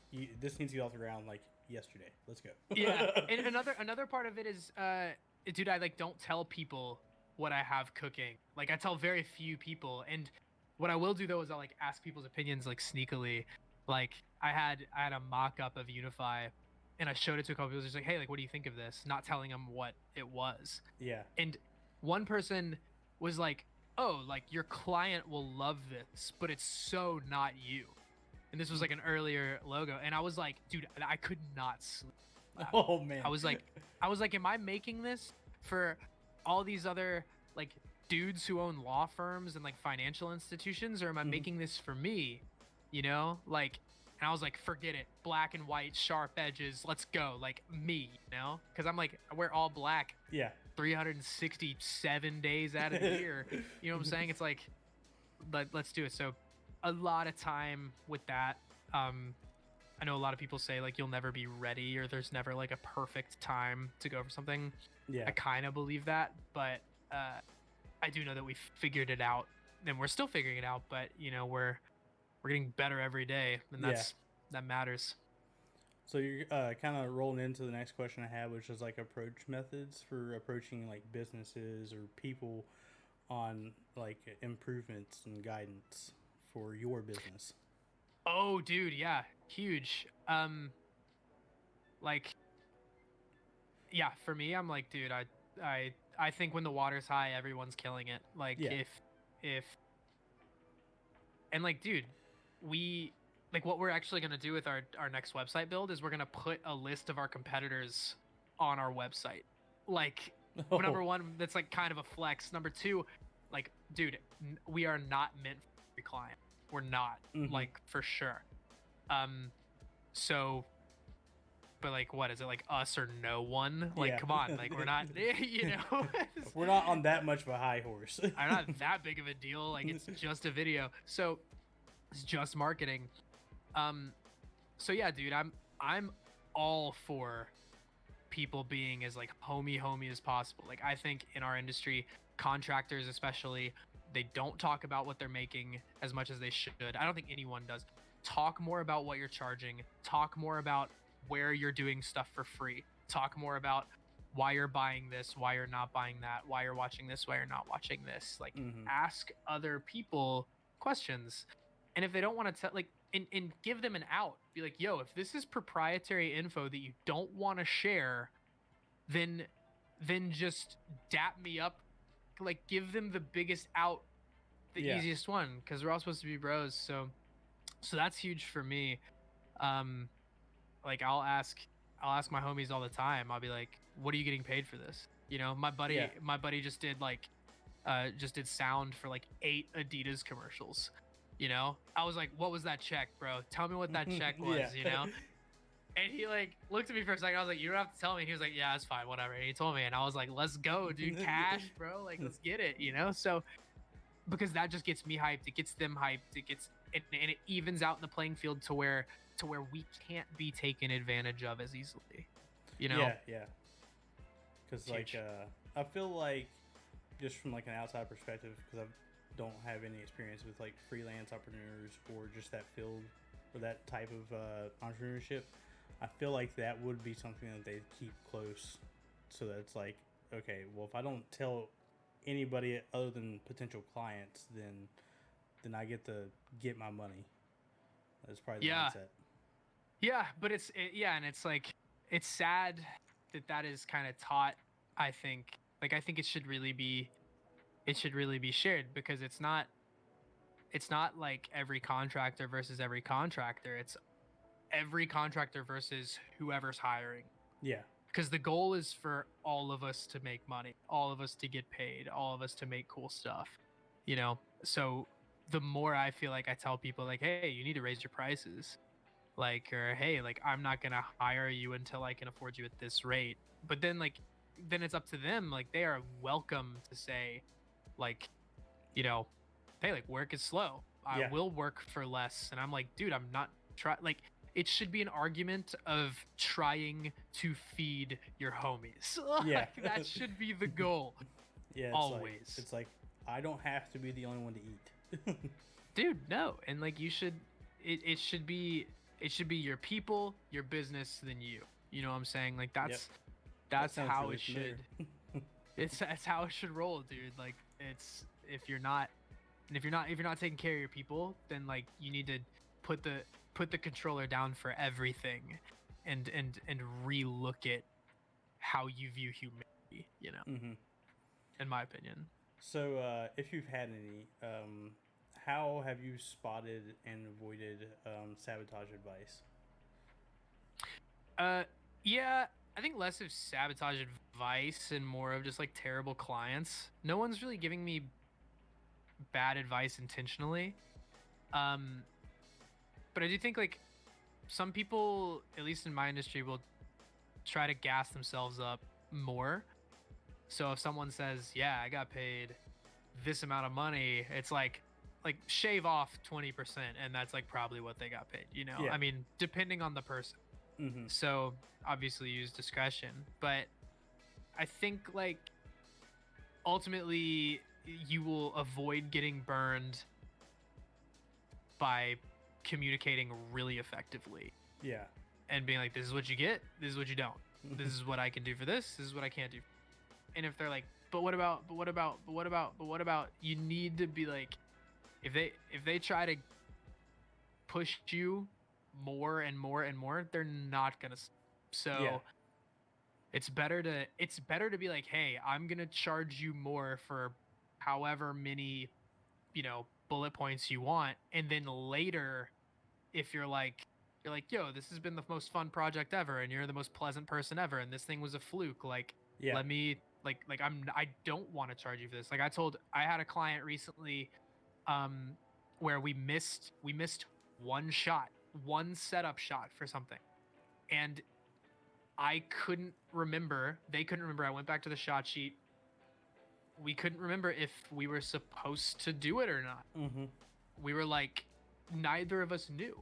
this needs to get off the ground like yesterday. Let's go. Yeah. And another part of it is, dude, I like don't tell people what I have cooking. Like, I tell very few people. And what I will do though is I'll like ask people's opinions like sneakily. Like, I had a mock-up of Unify, and I showed it to a couple people, just like, hey, like, what do you think of this? Not telling them what it was. Yeah. And one person was like, oh, like, your client will love this, but it's so not you. And this was like an earlier logo, and I was like, dude, I could not sleep. Oh man. I was like, am I making this for all these other like dudes who own law firms and like financial institutions, or am I making this for me? You know, like, and I was like, forget it, black and white, sharp edges, let's go, like, me, you know, because I'm like, I wear all black. Yeah. 367 days out of the year. You know what I'm saying? It's like, let's do it. So a lot of time with that. I know a lot of people say like you'll never be ready, or there's never like a perfect time to go for something. Yeah. I kind of believe that, but I do know that we figured it out, and we're still figuring it out, but you know, we're getting better every day, and that matters. So you're kind of rolling into the next question I had, which is like approach methods for approaching like businesses or people on like improvements and guidance for your business. Oh, dude, yeah, huge. Like, yeah, for me, I'm like, dude, I think when the water's high, everyone's killing it. Like, if and like, dude, like, what we're actually going to do with our next website build is we're going to put a list of our competitors on our website. Like, number one, that's like kind of a flex. Number two, like, dude, we are not meant for every client. We're not, like, for sure. So, but like, what is it, like us or no one? Like, come on, like, we're not, you know, we're not on that much of a high horse. I'm not that big of a deal. Like, it's just a video. So it's just marketing. So yeah, dude, I'm all for people being as like homey as possible. Like, I think in our industry, contractors especially, they don't talk about what they're making as much as they should. I don't think anyone does. Talk more about what you're charging. Talk more about where you're doing stuff for free. Talk more about why you're buying this, why you're not buying that, why you're watching this, why you're not watching this. Like, ask other people questions. And if they don't want to tell, like, and give them an out. Be like, yo, if this is proprietary info that you don't want to share, then just dap me up. Like, give them the biggest out, the easiest one, because we're all supposed to be bros. So that's huge for me. Like, I'll ask my homies all the time. I'll be like, what are you getting paid for this? You know, my buddy just did sound for like 8 Adidas commercials. You know, I was like, what was that check, bro? Tell me what that check was, you know? And he like looked at me for a second. I was like, you don't have to tell me. He was like, yeah, it's fine, whatever. And he told me, and I was like, let's go, dude, cash, bro. Like, let's get it, you know? So, because that just gets me hyped. It gets them hyped. And it evens out in the playing field to where we can't be taken advantage of as easily, you know? Yeah. Because like, I feel like just from like an outside perspective, because don't have any experience with like freelance entrepreneurs or just that field or that type of entrepreneurship, I feel like that would be something that they keep close, so that it's like, okay, well, if I don't tell anybody other than potential clients, then I get to get my money. That's probably the mindset. Yeah, but and it's like, it's sad that is kind of taught. I think it should really be shared, because it's not like every contractor versus every contractor. It's every contractor versus whoever's hiring. Yeah. Because the goal is for all of us to make money, all of us to get paid, all of us to make cool stuff, you know? So the more I feel like I tell people, like, hey, you need to raise your prices. Like, or hey, like, I'm not going to hire you until I can afford you at this rate. But then, like, then it's up to them. Like, they are welcome to say, like, you know, hey, like, work is slow. I will work for less. And I'm like, dude, I'm not trying. Like, it should be an argument of trying to feed your homies. Yeah. Like, that should be the goal. Yeah, it's always. It's like, I don't have to be the only one to eat. Dude, no. And like, it should be your people, your business, then you. You know what I'm saying? Like, that's how really it should. That's how it should roll, dude. Like, it's if you're not taking care of your people, then like, you need to put the controller down for everything, and re-look at how you view humanity, you know. Mm-hmm. In my opinion. So if you've had any, how have you spotted and avoided sabotage advice? Yeah, I think less of sabotage advice and more of just like terrible clients. No one's really giving me bad advice intentionally. But I do think like some people, at least in my industry, will try to gas themselves up more. So if someone says, yeah, I got paid this amount of money, it's like shave off 20%, and that's like probably what they got paid, you know? Yeah. I mean, depending on the person. Mm-hmm. So obviously use discretion, but I think like ultimately you will avoid getting burned by communicating really effectively. Yeah. And being like, this is what you get, this is what you don't. This is what I can do for this is what I can't do. And if they're like, but what about, you need to be like, if they try to push you more and more and more, they're not gonna. So it's better to be like, hey, I'm gonna charge you more for however many, you know, bullet points you want, and then later, if you're like, yo, this has been the most fun project ever, and you're the most pleasant person ever, and this thing was a fluke, like, let me I don't want to charge you for this. Like, I had a client recently, where we missed one setup shot for something, and they couldn't remember. I went back to the shot sheet. We couldn't remember if we were supposed to do it or not. Mm-hmm. We were like, neither of us knew.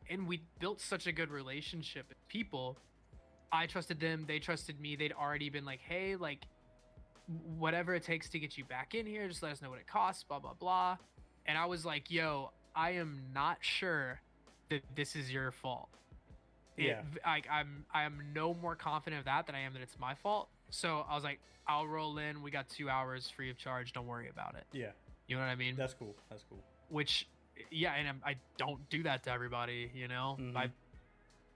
And we built such a good relationship with people. I trusted them. They trusted me. They'd already been like, hey, like, whatever it takes to get you back in here, just let us know what it costs, blah, blah, blah. And I was like, yo, I am not sure that this is your fault. Yeah. I am no more confident of that than I am that it's my fault. So I was like, I'll roll in. We got 2 hours free of charge. Don't worry about it. Yeah. You know what I mean? That's cool. Which, yeah, and I don't do that to everybody, you know? Mm-hmm. I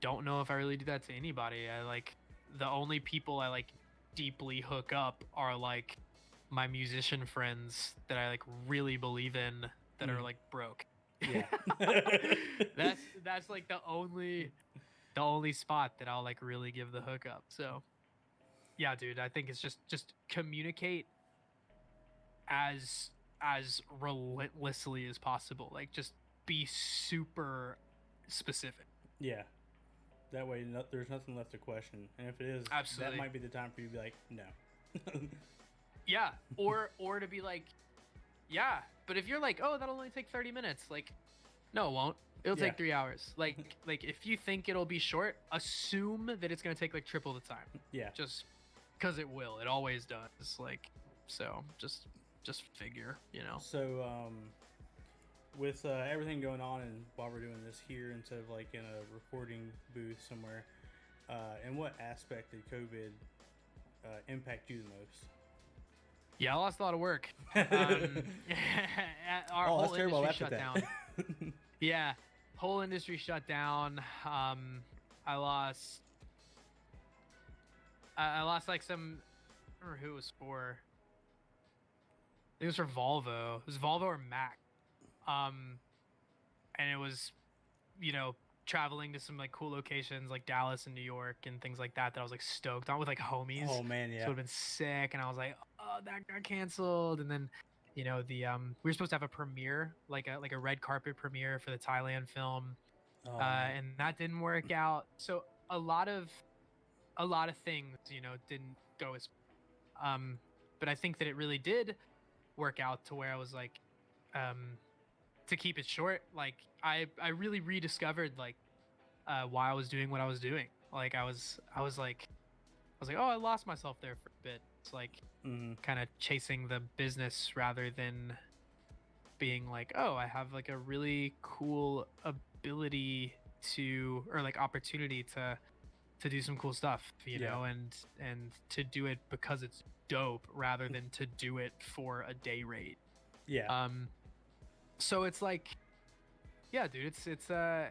don't know if I really do that to anybody. I like, the only people I like deeply hook up are like my musician friends that I like really believe in that are like broke. Yeah. that's like the only spot that I'll like really give the hookup. So yeah, dude, I think it's just communicate as relentlessly as possible. Like, just be super specific. Yeah. That way, there's nothing left to question. And if it is, absolutely, that might be the time for you to be like, no. Yeah, or to be like, yeah, but if you're like, oh, that'll only take 30 minutes, like, no, it won't. It'll take 3 hours. Like if you think it'll be short, assume that it's gonna take like triple the time. Yeah. Just because it will. It always does. Like, so just just figure, So, with everything going on, and while we're doing this here instead of like in a recording booth somewhere, in what aspect did COVID impact you the most? Yeah, I lost a lot of work. Our Oh, that's whole terrible. industry I shut down. Yeah, whole industry shut down. I lost. I lost like some. I don't remember who it was for. I think it was for Volvo. It was Volvo or Mac. And it was, traveling to some like cool locations like Dallas and New York and things like that I was like stoked on with like homies. Oh man, yeah. So it would have been sick, and I was like, oh, that got canceled. And then, the we were supposed to have a premiere, like a red carpet premiere for the Thailand film, Oh, and that didn't work out. So a lot of things, didn't go as, but I think that it really did work out to where I was like, to keep it short, like I really rediscovered like why I was doing what I was doing. Like I was like, oh, I lost myself there for a bit. It's like kind of chasing the business rather than being like, oh, I have like a really cool ability to, or like opportunity to do some cool stuff, know, and to do it because it's dope rather than to do it for a day rate. Yeah. So it's like, yeah, dude, it's I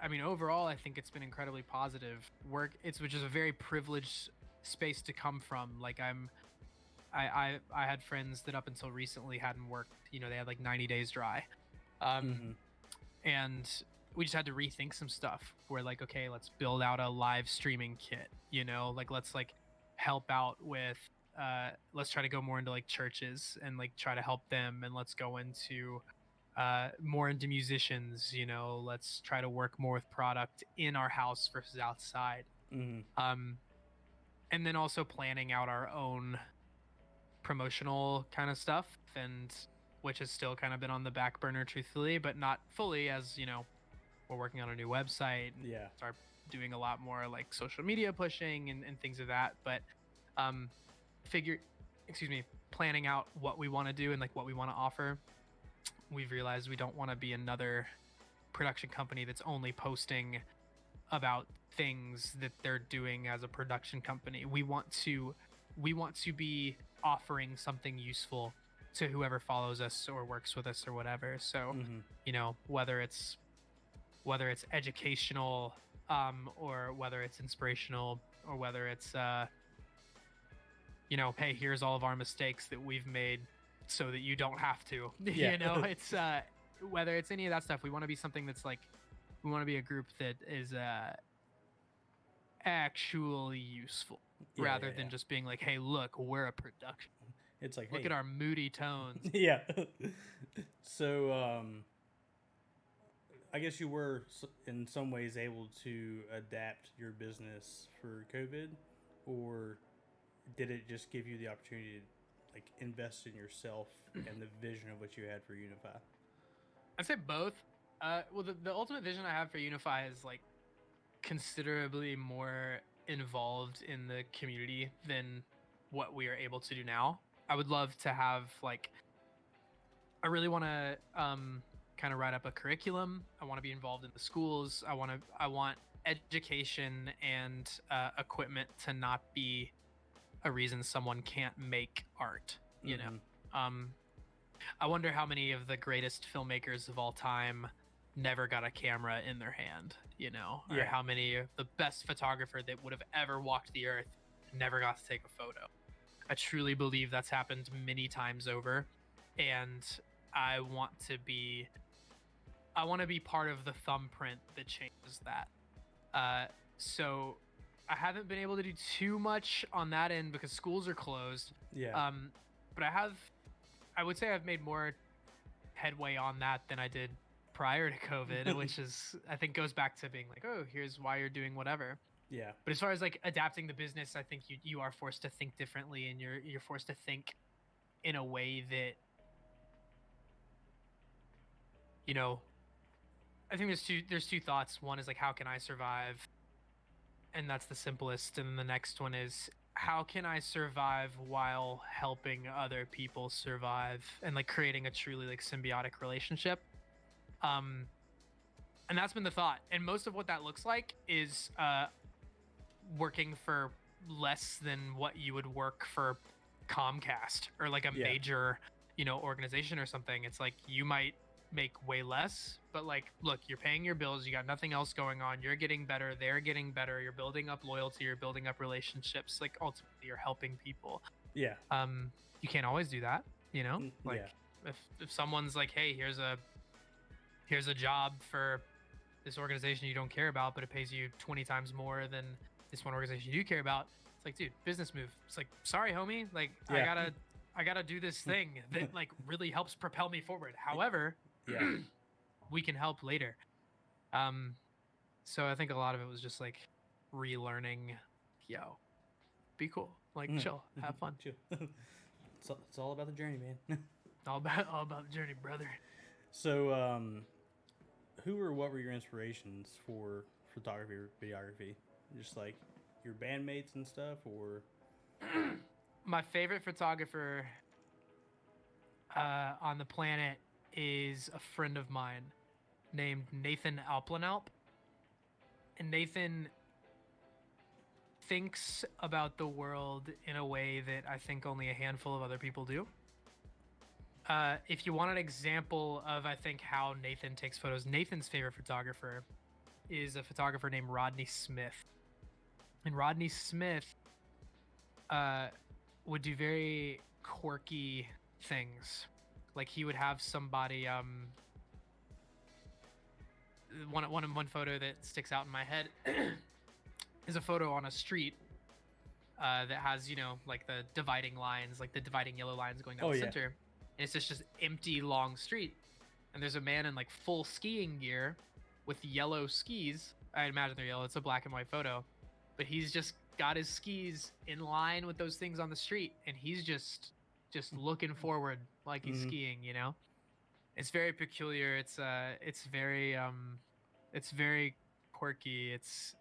mean, overall, I think it's been incredibly positive work. Which is a very privileged space to come from. Like I had friends that up until recently hadn't worked. They had like 90 days dry, and we just had to rethink some stuff. We're like, okay, let's build out a live streaming kit. Like let's like help out with. Let's try to go more into like churches and like try to help them, and let's go into more into musicians. Let's try to work more with product in our house versus outside. And then also planning out our own promotional kind of stuff, and which has still kind of been on the back burner, truthfully, but not fully, as we're working on a new website and start doing a lot more like social media pushing and things of that. But planning out what we want to do and like what we want to offer. We've realized we don't want to be another production company that's only posting about things that they're doing as a production company. We want to be offering something useful to whoever follows us or works with us or whatever. So, whether it's educational, or whether it's inspirational, or whether it's hey, here's all of our mistakes that we've made so that you don't have to. It's whether it's any of that stuff, we want to be something that's like, we want to be a group that is actually useful rather than just being like, hey, look, we're a production. It's like, look at our moody tones. Yeah. So I guess you were in some ways able to adapt your business for COVID, or did it just give you the opportunity to like invest in yourself and the vision of what you had for Unify? I'd say both. Well, the ultimate vision I have for Unify is like considerably more involved in the community than what we are able to do now. I would love to have like, I really want to kind of write up a curriculum. I want to be involved in the schools. I want education and equipment to not be a reason someone can't make art. I wonder how many of the greatest filmmakers of all time never got a camera in their hand, or how many of the best photographer that would have ever walked the earth never got to take a photo. I truly believe that's happened many times over, and I want to be part of the thumbprint that changes that. So I haven't been able to do too much on that end because schools are closed. But I would say I've made more headway on that than I did prior to COVID, which is, I think, goes back to being like, oh, here's why you're doing whatever. Yeah. But as far as like adapting the business, I think you are forced to think differently, and you're forced to think in a way that, I think there's two thoughts. One is like, how can I survive? And that's the simplest. And the next one is, how can I survive while helping other people survive, and like creating a truly like symbiotic relationship. And that's been the thought. And most of what that looks like is working for less than what you would work for Comcast or like a major, organization or something. It's like you might make way less, but like, look, you're paying your bills, you got nothing else going on, you're getting better, they're getting better, you're building up loyalty, you're building up relationships, like ultimately you're helping people. Yeah. You can't always do that, like yeah. if someone's like, hey, here's a job for this organization you don't care about, but it pays you 20 times more than this one organization you do care about. It's like, dude, business move. It's like, sorry, homie, like I gotta do this thing that like really helps propel me forward. However, we can help later. So I think a lot of it was just like relearning, be cool, like chill, have fun. Chill. It's all about the journey, man. all about the journey, brother. So, who or what were your inspirations for photography or videography? Just like your bandmates and stuff, or? My favorite photographer on the planet is a friend of mine named Nathan Alplanalp. And Nathan thinks about the world in a way that I think only a handful of other people do. If you want an example of, I think, how Nathan takes photos, Nathan's favorite photographer is a photographer named Rodney Smith. And Rodney Smith would do very quirky things. Like he would have somebody, one photo that sticks out in my head is a photo on a street that has, like the dividing lines, like the dividing yellow lines going down the center. And it's just empty, long street. And there's a man in like full skiing gear with yellow skis. I imagine they're yellow. It's a black and white photo. But he's just got his skis in line with those things on the street. And he's just looking forward like he's skiing, It's very peculiar. It's very quirky. It's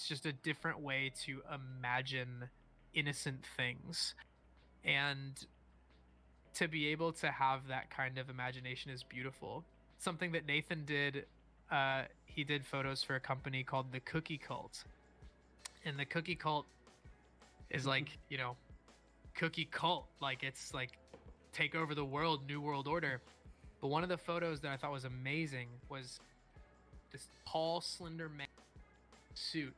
just a different way to imagine innocent things. And to be able to have that kind of imagination is beautiful. Something that Nathan did, he did photos for a company called the Cookie Cult. And the Cookie Cult is like, cookie cult. Like it's like take over the world, new world order. But one of the photos that I thought was amazing was this tall, slender man suit.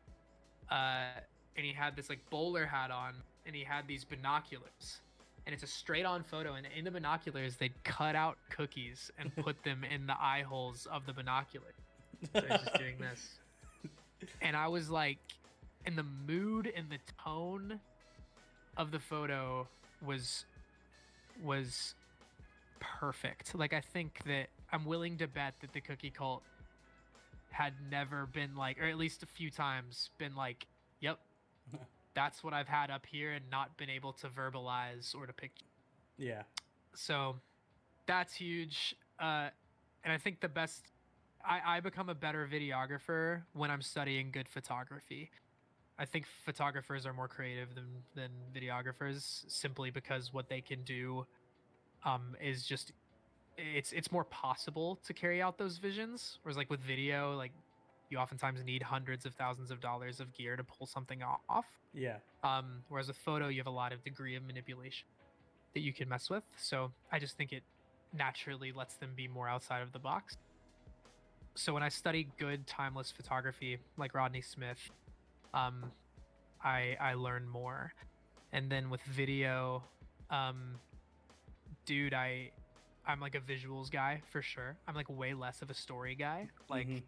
And he had this like bowler hat on and he had these binoculars. And it's a straight on photo, and in the binoculars they'd cut out cookies and put them in the eye holes of the binocular. So he's just doing this. And I was like, and the mood and the tone of the photo was perfect. Like I think that I'm willing to bet that the Cookie Cult had never been like, or at least a few times been like, yep, that's what I've had up here and not been able to verbalize or to picture. Yeah. So that's huge. And I think the best, I become a better videographer when I'm studying good photography. I think photographers are more creative than videographers simply because what they can do is just, it's more possible to carry out those visions. Whereas like with video, like you oftentimes need hundreds of thousands of dollars of gear to pull something off. Yeah. Whereas with photo, you have a lot of degree of manipulation that you can mess with. So I just think it naturally lets them be more outside of the box. So when I study good timeless photography, like Rodney Smith, I learn more. And then with video, dude, I'm like a visuals guy for sure. I'm like way less of a story guy. Like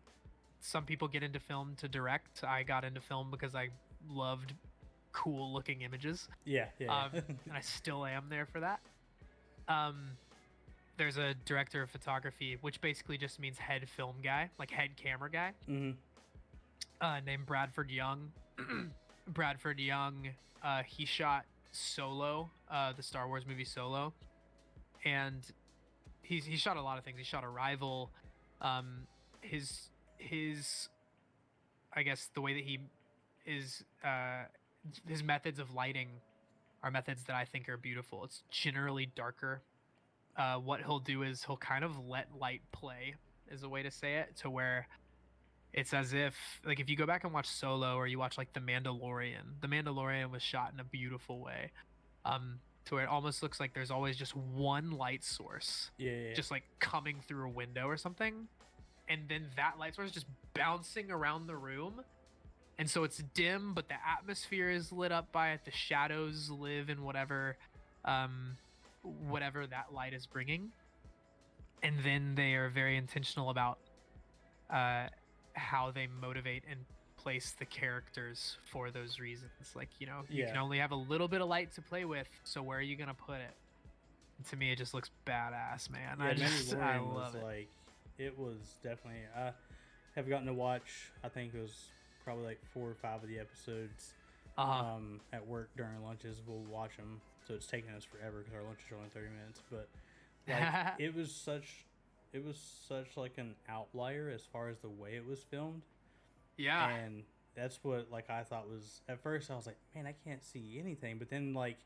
some people get into film to direct. I got into film because I loved cool looking images. Yeah. And I still am there for that. There's a director of photography, which basically just means head film guy, like head camera guy, named Bradford Young. Bradford Young, he shot Solo, the Star Wars movie Solo, and he shot a lot of things. He shot Arrival. His I guess the way that he is his methods of lighting are methods that I think are beautiful. It's generally darker. What he'll do is he'll kind of let light play, is a way to say it, to where it's as if, like, if you go back and watch Solo, or you watch like The Mandalorian was shot in a beautiful way, to where it almost looks like there's always just one light source, just like coming through a window or something, and then that light source just bouncing around the room. And so it's dim, but the atmosphere is lit up by it. The shadows live in whatever that light is bringing. And then they are very intentional about how they motivate and place the characters for those reasons. Like, you can only have a little bit of light to play with, so where are you gonna put it? And to me, it just looks badass, man. I love it. Like, it was definitely. I have gotten to watch, I think it was probably like 4 or 5 of the episodes. At work during lunches, we'll watch them. So it's taking us forever because our lunches are only 30 minutes. But like, it was such like an outlier as far as the way it was filmed. Yeah. And that's what, like, I thought was, at first I was like, man, I can't see anything. But then like,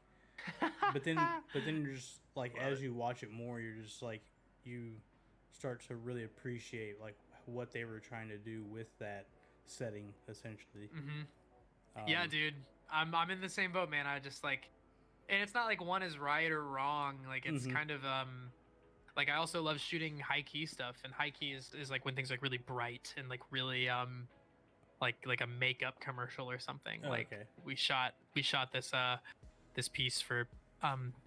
but then you're just like, as you watch it more, you're just like, you start to really appreciate like what they were trying to do with that setting, essentially. Yeah, dude, I'm in the same boat, man. I just like, and it's not like one is right or wrong. Like, it's kind of like, I also love shooting high key stuff, and high key is like when things like really bright and like really like a makeup commercial or something. Like, we shot this piece for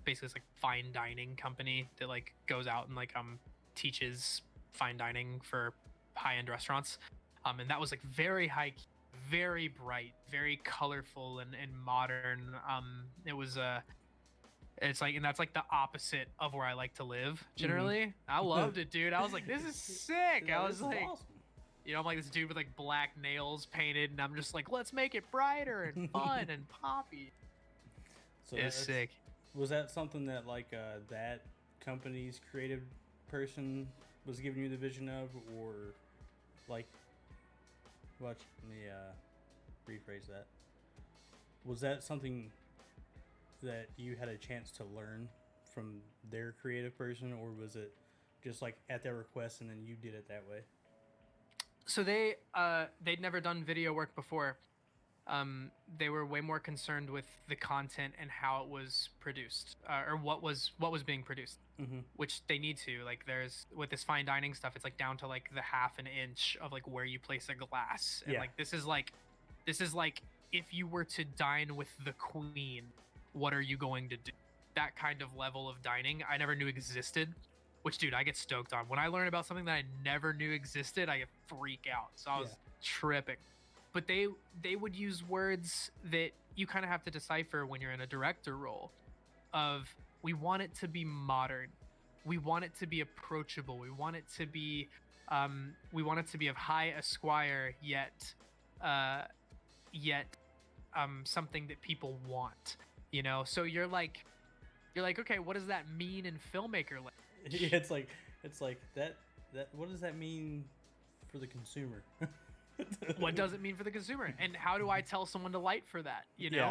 basically it's like fine dining company that like goes out and like teaches fine dining for high-end restaurants, and that was like very high key, very bright, very colorful and modern. It was it's like, and that's like the opposite of where I like to live generally. I loved it, dude. I was like, this is sick. Yeah, I was like, awesome. I'm like this dude with like black nails painted, and I'm just like, let's make it brighter and fun and poppy. So it's sick. Was that something that like that company's creative person was giving you the vision of, or like, let me rephrase that. Was that something that you had a chance to learn from their creative person, or was it just like at their request and then you did it that way? So they'd never done video work before. They were way more concerned with the content and how it was produced, or what was being produced, which they need to. Like, there's, with this fine dining stuff, it's like down to like the half an inch of like where you place a glass, and like this is like if you were to dine with the queen, what are you going to do? That kind of level of dining I never knew existed, which, dude, I get stoked on. When I learn about something that I never knew existed, I freak out. So I was tripping. But they would use words that you kind of have to decipher when you're in a director role of, we want it to be modern. We want it to be approachable. We want it to be of high esquire, yet something that people want, So you're like, okay, what does that mean in filmmaker language? Yeah, it's like that what does that mean for the consumer? What does it mean for the consumer, and how do I tell someone to light for that?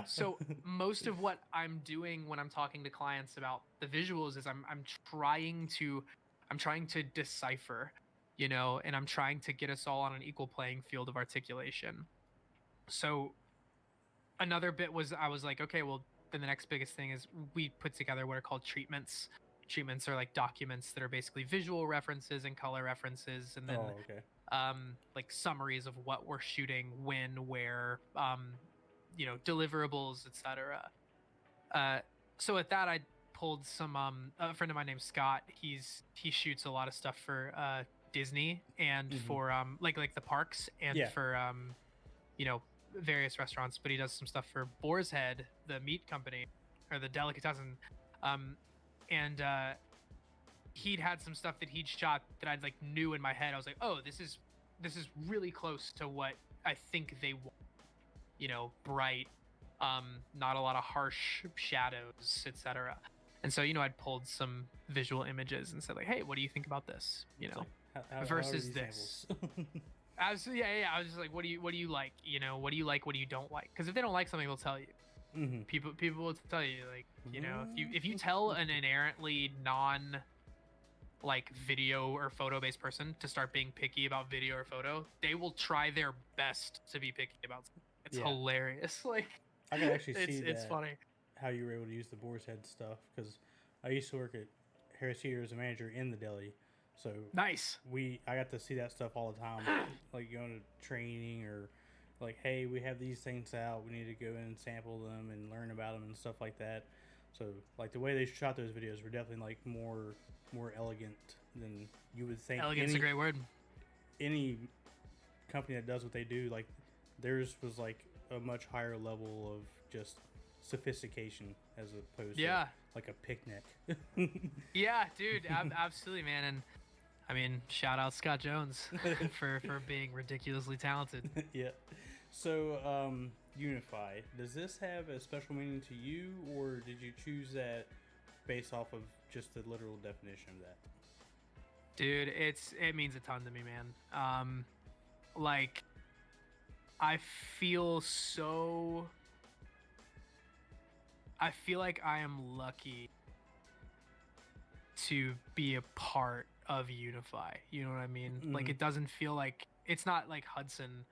So most of what I'm doing when I'm talking to clients about the visuals is I'm trying to decipher, and I'm trying to get us all on an equal playing field of articulation. So another bit was, I was like, okay, well, then the next biggest thing is we put together what are called treatments. Treatments are like documents that are basically visual references and color references, and then like summaries of what we're shooting, when, where, deliverables, etc. So at that, I pulled some a friend of mine named Scott. He shoots a lot of stuff for Disney and for like the parks and for various restaurants, but he does some stuff for Boar's Head, the meat company, or the delicatessen. And he'd had some stuff that he'd shot that I'd like knew in my head. I was like, oh, this is really close to what I think they want. Bright, not a lot of harsh shadows, etc. And so, I'd pulled some visual images and said like, hey, what do you think about this? How versus this. Absolutely, yeah. I was just like, what do you like? You know, what do you like? What do you don't like? Because if they don't like something, they'll tell you. Mm-hmm. People will tell you, like, you know, if you tell an inherently non like video or photo based person to start being picky about video or photo, they will try their best to be picky about something. It's hilarious. Like, I can actually see it's funny how you were able to use the boar's head stuff, because I used to work at Harris Teeter as a manager in the deli, so nice. I got to see that stuff all the time, like going to training or like, hey, we have these things out, we need to go in and sample them and learn about them and stuff like that. So like the way they shot those videos were definitely like more elegant than you would think. Elegant's a great word. Any company that does what they do, like theirs was like a much higher level of just sophistication as opposed to like a picnic. Yeah, dude, absolutely, man. And I mean, shout out Scott Jones for being ridiculously talented. Yeah. So, Unify, does this have a special meaning to you, or did you choose that based off of just the literal definition of that? Dude, it means a ton to me, man. Like, I feel like I am lucky to be a part of Unify. You know what I mean? Mm-hmm. Like, it doesn't feel like, it's not like Hudson,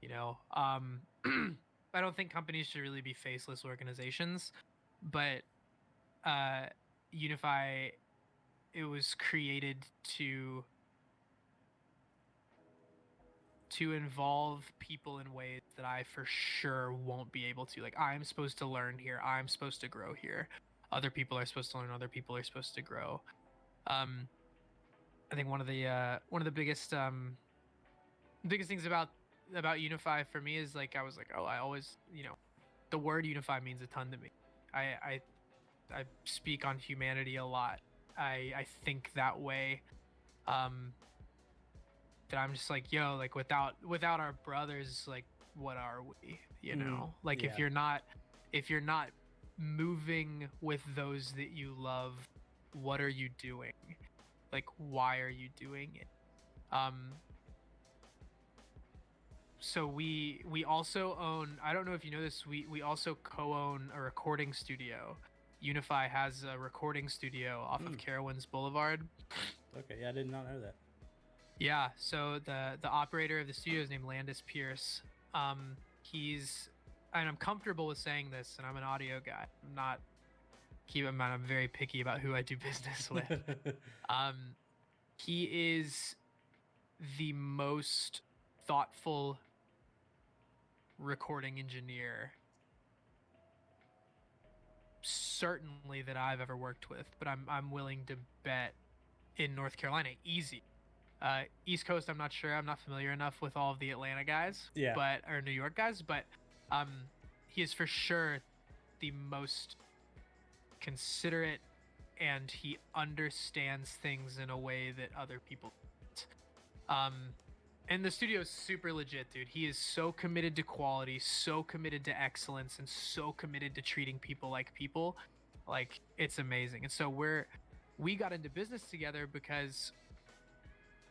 you know. I don't think companies should really be faceless organizations, but Unify, it was created to involve people in ways that I for sure won't be able to. Like, I'm supposed to learn here. I'm supposed to grow here. Other people are supposed to learn. Other people are supposed to grow. I think one of the biggest things about Unify for me is like, I was like, oh, I always, you know, the word Unify means a ton to me. I speak on humanity a lot. I think that way. That I'm just like, yo, like without our brothers, like, what are we? You know, like if you're not moving with those that you love, what are you doing? Like, why are you doing it? So we also own, I don't know if you know this, we also co-own a recording studio. Unify has a recording studio off of Carowinds Boulevard. Okay, yeah, I did not know that. Yeah, so the operator of the studio is named Landis Pierce. He's, and I'm comfortable with saying this, and I'm an audio guy. Keep in mind, I'm very picky about who I do business with. He is the most thoughtful recording engineer certainly that I've ever worked with, but I'm willing to bet in North Carolina, easy. East Coast, I'm not sure. I'm not familiar enough with all of the Atlanta guys, or New York guys, but he is for sure the most considerate, and he understands things in a way that other people don't. And the studio is super legit, dude. He is so committed to quality, so committed to excellence, and so committed to treating people like people. Like, it's amazing. And so we got into business together because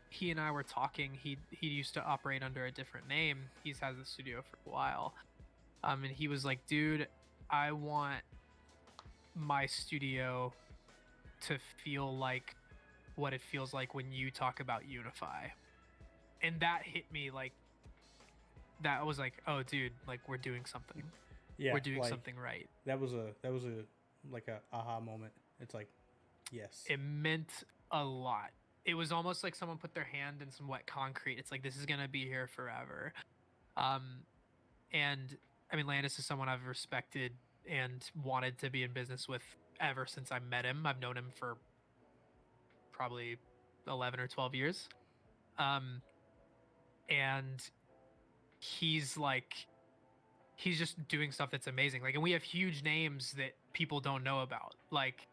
he and I were talking. He used to operate under a different name. He's had the studio for a while. And he was like, dude, I want my studio to feel like what it feels like when you talk about Unify. And that hit me, like, that was like, oh, dude, like, we're doing something. Yeah, we're doing something right. That was a like a aha moment. It's like, yes. It meant a lot. It was almost like someone put their hand in some wet concrete. It's like, this is gonna be here forever. And I mean, Landis is someone I've respected and wanted to be in business with ever since I met him. I've known him for probably 11 or 12 years. And he's just doing stuff that's amazing. Like, and we have huge names that people don't know about. Like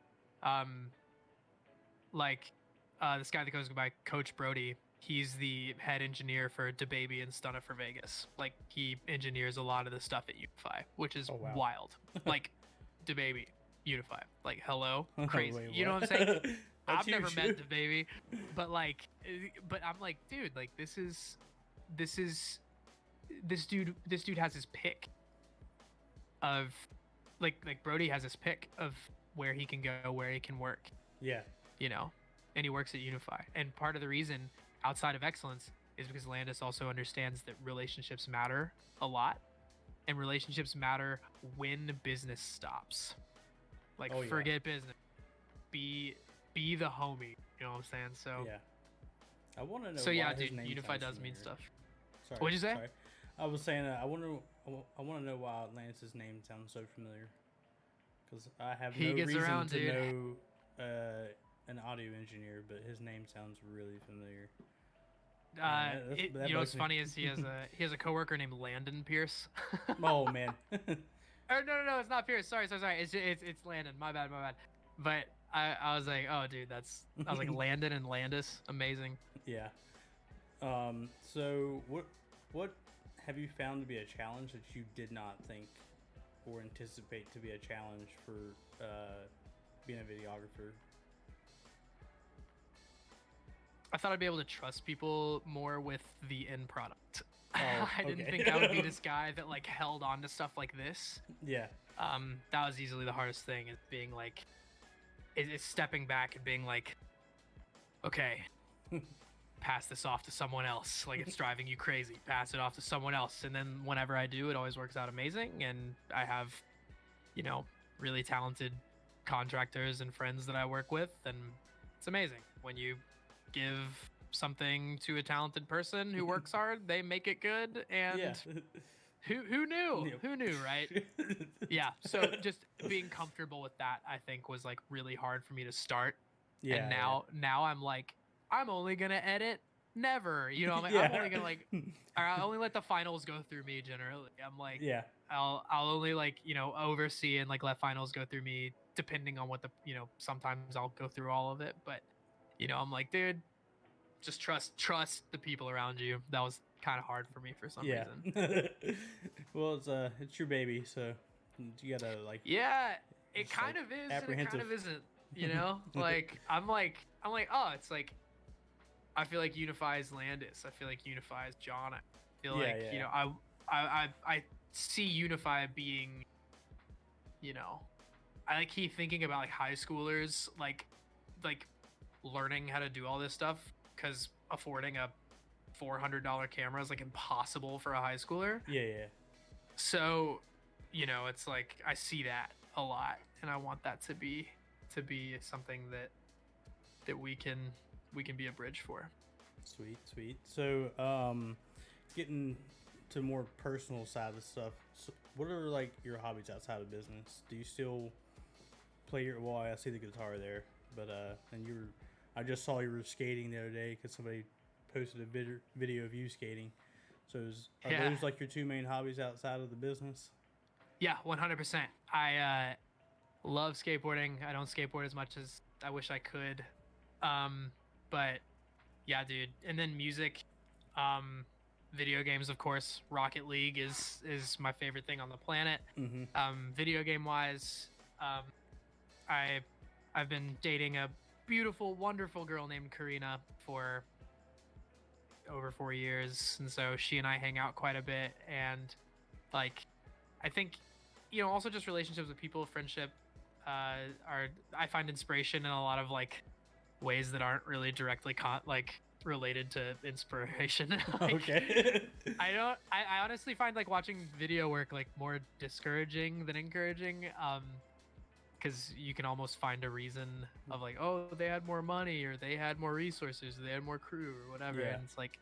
this guy that goes by Coach Brody. He's the head engineer for DaBaby and Stunna for Vegas. Like, he engineers a lot of the stuff at Unify, which is wild. Like, DaBaby, Unify. Like, hello, crazy. Wait, you know what I'm saying? I've never met DaBaby, but I'm like, dude, like, this is this dude has his pick of like Brody has his pick of where he can go, where he can work. Yeah. You know, and he works at Unify. And part of the reason outside of excellence is because Landis also understands that relationships matter a lot, and relationships matter when business stops. Like, forget business. Be the homie. You know what I'm saying? So yeah. I want to know. So why yeah, his dude, name Unify sounds does mean familiar. stuff. Sorry, What'd you say? Sorry. I was saying I want to know why Lance's name sounds so familiar. Because I have no reason to know an audio engineer, but his name sounds really familiar. You know what's funny is he has a coworker named Landon Pierce. Oh man. Or no, it's not Pierce. Sorry. It's Landon. My bad. But I was like, oh dude, I was like Landon and Landis, amazing. Yeah. So what have you found to be a challenge that you did not think or anticipate to be a challenge for being a videographer? I thought I'd be able to trust people more with the end product. Oh, I didn't think I would be this guy that like held on to stuff like this. Yeah. That was easily the hardest thing, is being like, it's stepping back and being like, okay, pass this off to someone else. Like, it's driving you crazy. Pass it off to someone else. And then whenever I do, it always works out amazing. And I have, you know, really talented contractors and friends that I work with, and it's amazing when you give something to a talented person who works hard, they make it good. And yeah. who knew? Yep. Who knew, right? Yeah. So just being comfortable with that, I think, was like really hard for me to start. Yeah. And now I'm like, I'm only gonna edit. Never, you know. I'm like, Yeah. I'm only gonna like, I'll only let the finals go through me. Generally, I'm like, Yeah. I'll only like, you know, oversee and like let finals go through me, depending on what the, you know, sometimes I'll go through all of it, but you know, I'm like, dude, just trust the people around you. That was kind of hard for me for some reason. Well, it's your baby, so you gotta like. Yeah, it kind like of is, and it kind apprehensive. of isn't. You know, like I'm like, oh, it's like, I feel like Unify is Landis. I feel like Unify is Jon. I feel you know, I see Unify being, you know, I like keep thinking about like high schoolers like learning how to do all this stuff, because affording a $400 camera is like impossible for a high schooler. Yeah. So, you know, it's like I see that a lot, and I want that to be something that we can be a bridge for. Sweet. So, getting to more personal side of stuff. So what are like your hobbies outside of business? Do you still play well, I see the guitar there, but and I just saw you were skating the other day because somebody posted a video of you skating. So are those like your two main hobbies outside of the business? Yeah, 100%. I love skateboarding. I don't skateboard as much as I wish I could. But yeah, dude. And then music, video games, of course. Rocket League is my favorite thing on the planet. Mm-hmm. Video game wise, I've been dating a beautiful, wonderful girl named Karina for over 4 years, and so she and I hang out quite a bit. And like, I think, you know, also just relationships with people, friendship, I find inspiration in a lot of like ways that aren't really directly related to inspiration. Like, Okay. I honestly find like watching video work like more discouraging than encouraging, because you can almost find a reason of like, oh, they had more money, or they had more resources, or they had more crew, or whatever. Yeah. And it's like,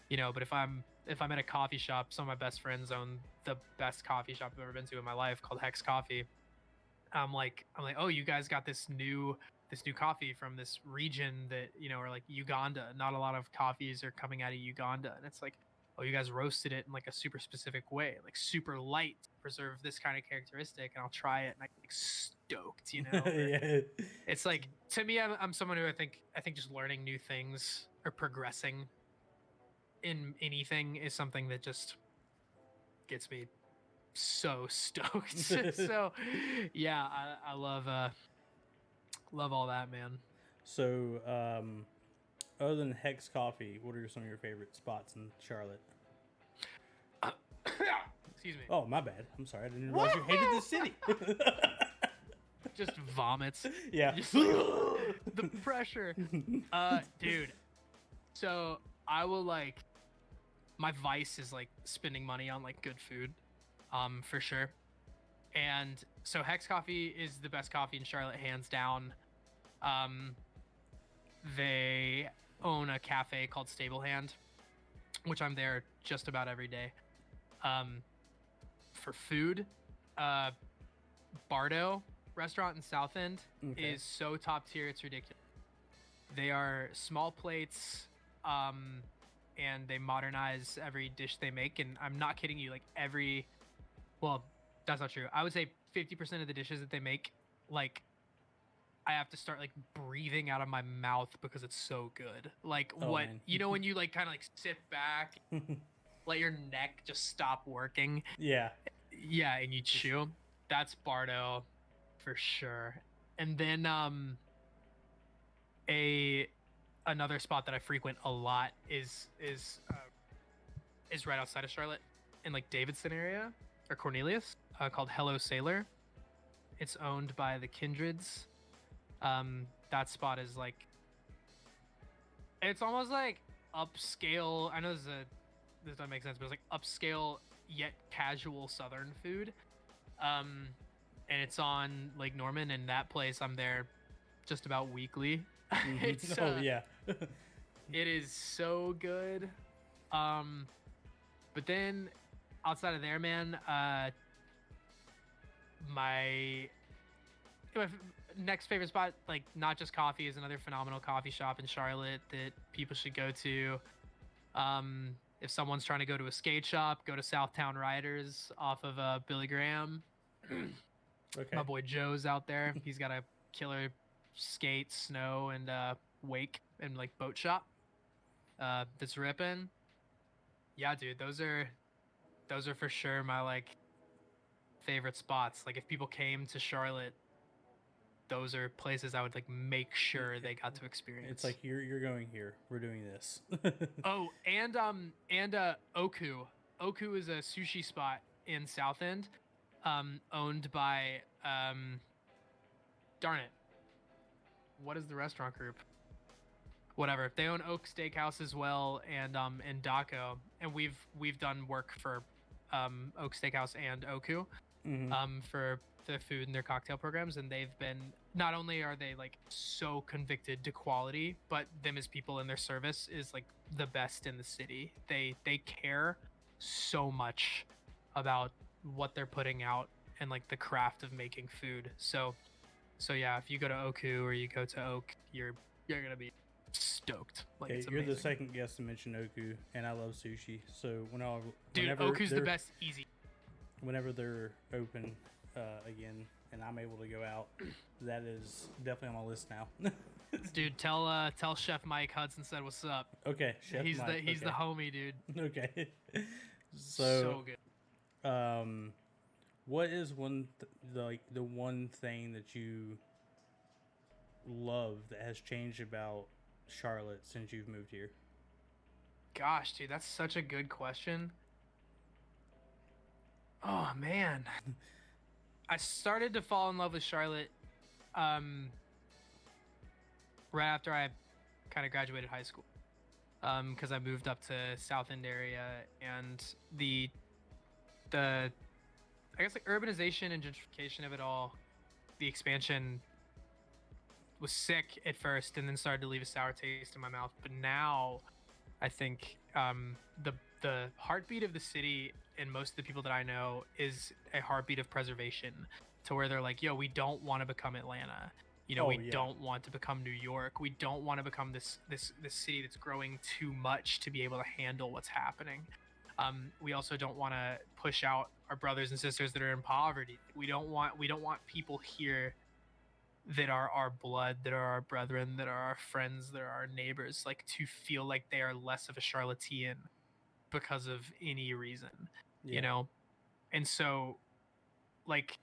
you know, but if I'm at a coffee shop, some of my best friends own the best coffee shop I've ever been to in my life, called Hex Coffee. I'm like, oh, you guys got this new coffee from this region that, you know, or like Uganda. Not a lot of coffees are coming out of Uganda. And it's like, oh, you guys roasted it in like a super specific way, like super light, preserve this kind of characteristic, and I'll try it, and I'm like stoked, you know. Yeah. It's like, to me, I'm someone who I think just learning new things or progressing in anything is something that just gets me so stoked. So yeah, I love all that, man. So Other than Hex Coffee, what are some of your favorite spots in Charlotte? Excuse me. Oh, my bad. I'm sorry. I didn't realize you hated this city. Just vomits. Yeah. Just like, the pressure. Dude. So I will like, my vice is like spending money on like good food, for sure. And so Hex Coffee is the best coffee in Charlotte, hands down. They own a cafe called Stablehand, which I'm there just about every day. For food, Bardo restaurant in South End is so top tier, it's ridiculous. They are small plates, and they modernize every dish they make. And I'm not kidding you, like well, that's not true. I would say 50% of the dishes that they make, like, I have to start like breathing out of my mouth because it's so good. Like, man. You know, when you like kind of like sit back, let your neck just stop working. Yeah, and you chew. That's Bardo for sure. And then another spot that I frequent a lot is right outside of Charlotte, in like Davidson area or Cornelius, called Hello Sailor. It's owned by the Kindreds. That spot is like, it's almost like upscale. I know this doesn't make sense, but it's like upscale yet casual Southern food. And it's on Lake Norman, and that place I'm there just about weekly. It's yeah. It is so good. But then outside of there, man, my next favorite spot, like Not Just Coffee, is another phenomenal coffee shop in Charlotte that people should go to. If someone's trying to go to a skate shop, go to Southtown Riders off of Billy Graham. Okay. My boy Joe's out there. He's got a killer skate, snow, and wake and like boat shop that's ripping. Yeah, dude, those are for sure my like favorite spots. Like, if people came to Charlotte, those are places I would like make sure they got to experience. It's like, you're going here, we're doing this. Oh, and Oku. Oku is a sushi spot in South End, owned by darn it, what is the restaurant group? Whatever. They own Oak Steakhouse as well, and Daco, and we've done work for Oak Steakhouse and Oku, for their food and their cocktail programs, and they've been, not only are they like so convicted to quality, but them as people in their service is like the best in the city. They care so much about what they're putting out and like the craft of making food. So yeah, if you go to Oku or you go to Oak, you're gonna be stoked. Like, it's you're amazing. the second guest to mention Oku, and I love sushi. So whenever Oku's the best. Easy. Whenever they're open again, and I'm able to go out, that is definitely on my list now. Dude, tell Chef Mike Hudson said what's up. Okay, Chef Mike. He's the homie, dude. Okay. So good. What is the one thing that you love that has changed about Charlotte since you've moved here? Gosh, dude, that's such a good question. Oh man. I started to fall in love with Charlotte right after I kind of graduated high school, because I moved up to South End area, and the I guess like urbanization and gentrification of it all, the expansion was sick at first and then started to leave a sour taste in my mouth. But now I think the heartbeat of the city, and most of the people that I know, is a heartbeat of preservation, to where they're like, yo, we don't want to become Atlanta. You know, don't want to become New York. We don't want to become this city that's growing too much to be able to handle what's happening. We also don't want to push out our brothers and sisters that are in poverty. We don't want people here that are our blood, that are our brethren, that are our friends, that are our neighbors, like, to feel like they are less of a Charlottean because of any reason, you know? And so, like,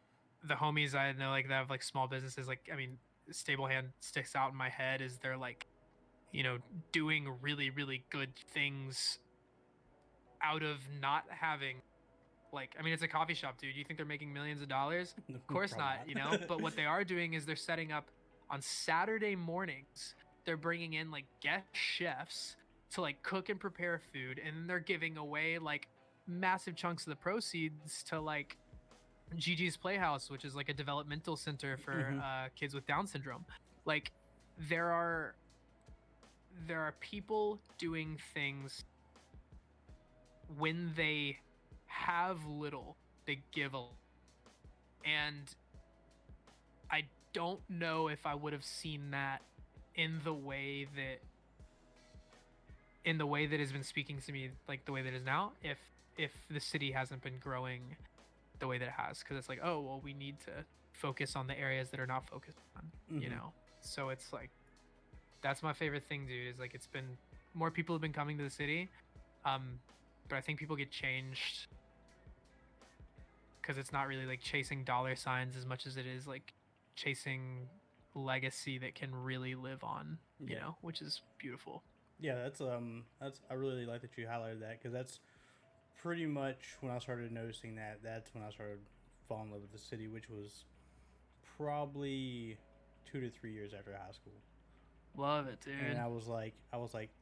the homies I know, like, that have like small businesses, like, I mean, Stablehand sticks out in my head as they're like, doing really, really good things out of not having, like, I mean, it's a coffee shop, dude. You think they're making millions of dollars? Of course not. But what they are doing is they're setting up on Saturday mornings. They're bringing in like guest chefs to like cook and prepare food, and then they're giving away like massive chunks of the proceeds to like Gigi's Playhouse, which is like a developmental center for kids with Down syndrome. Like, there are people doing things when they have little, they give a, and I don't know if I would have seen that in the way that has been speaking to me, like the way that it is now, if the city hasn't been growing the way that it has, because it's like, oh well, we need to focus on the areas that are not focused on, so it's like, that's my favorite thing, dude, is like, it's been more people have been coming to the city, but I think people get changed because it's not really like chasing dollar signs as much as it is like chasing legacy that can really live on, which is beautiful. Yeah, that's I really like that you highlighted that, because that's pretty much when I started noticing that. That's when I started falling in love with the city, which was probably 2 to 3 years after high school. Love it, dude. And I was like,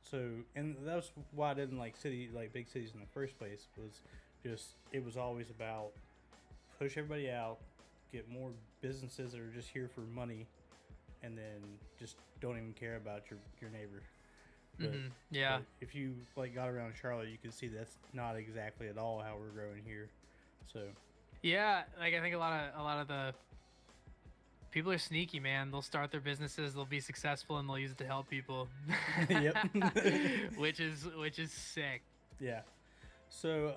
so, and that was why I didn't like big cities in the first place, was just, it was always about push everybody out, get more businesses that are just here for money, and then just don't even care about your neighbor. But, yeah. But if you like got around Charlotte, you can see that's not exactly at all how we're growing here. So yeah, like I think a lot of the people are sneaky, man. They'll start their businesses, they'll be successful, and they'll use it to help people. Yep. which is sick. Yeah. So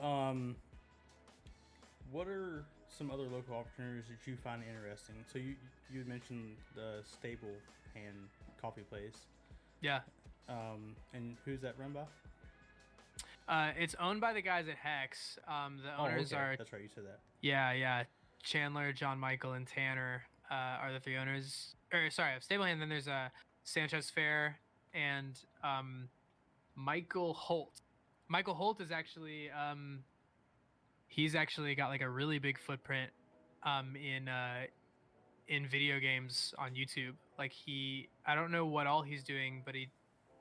what are some other local opportunities that you find interesting? So you had mentioned the Stablehand coffee place. Yeah. And who's that run by? It's owned by the guys at Hex. The owners are. That's right, you said that. Yeah. Chandler, Jon Michael, and Tanner are the three owners. Of Stablehand. Then there's Sanchez and Michael Holt. Michael Holt is actually he's actually got like a really big footprint in video games on YouTube. Like, I don't know what all he's doing, but he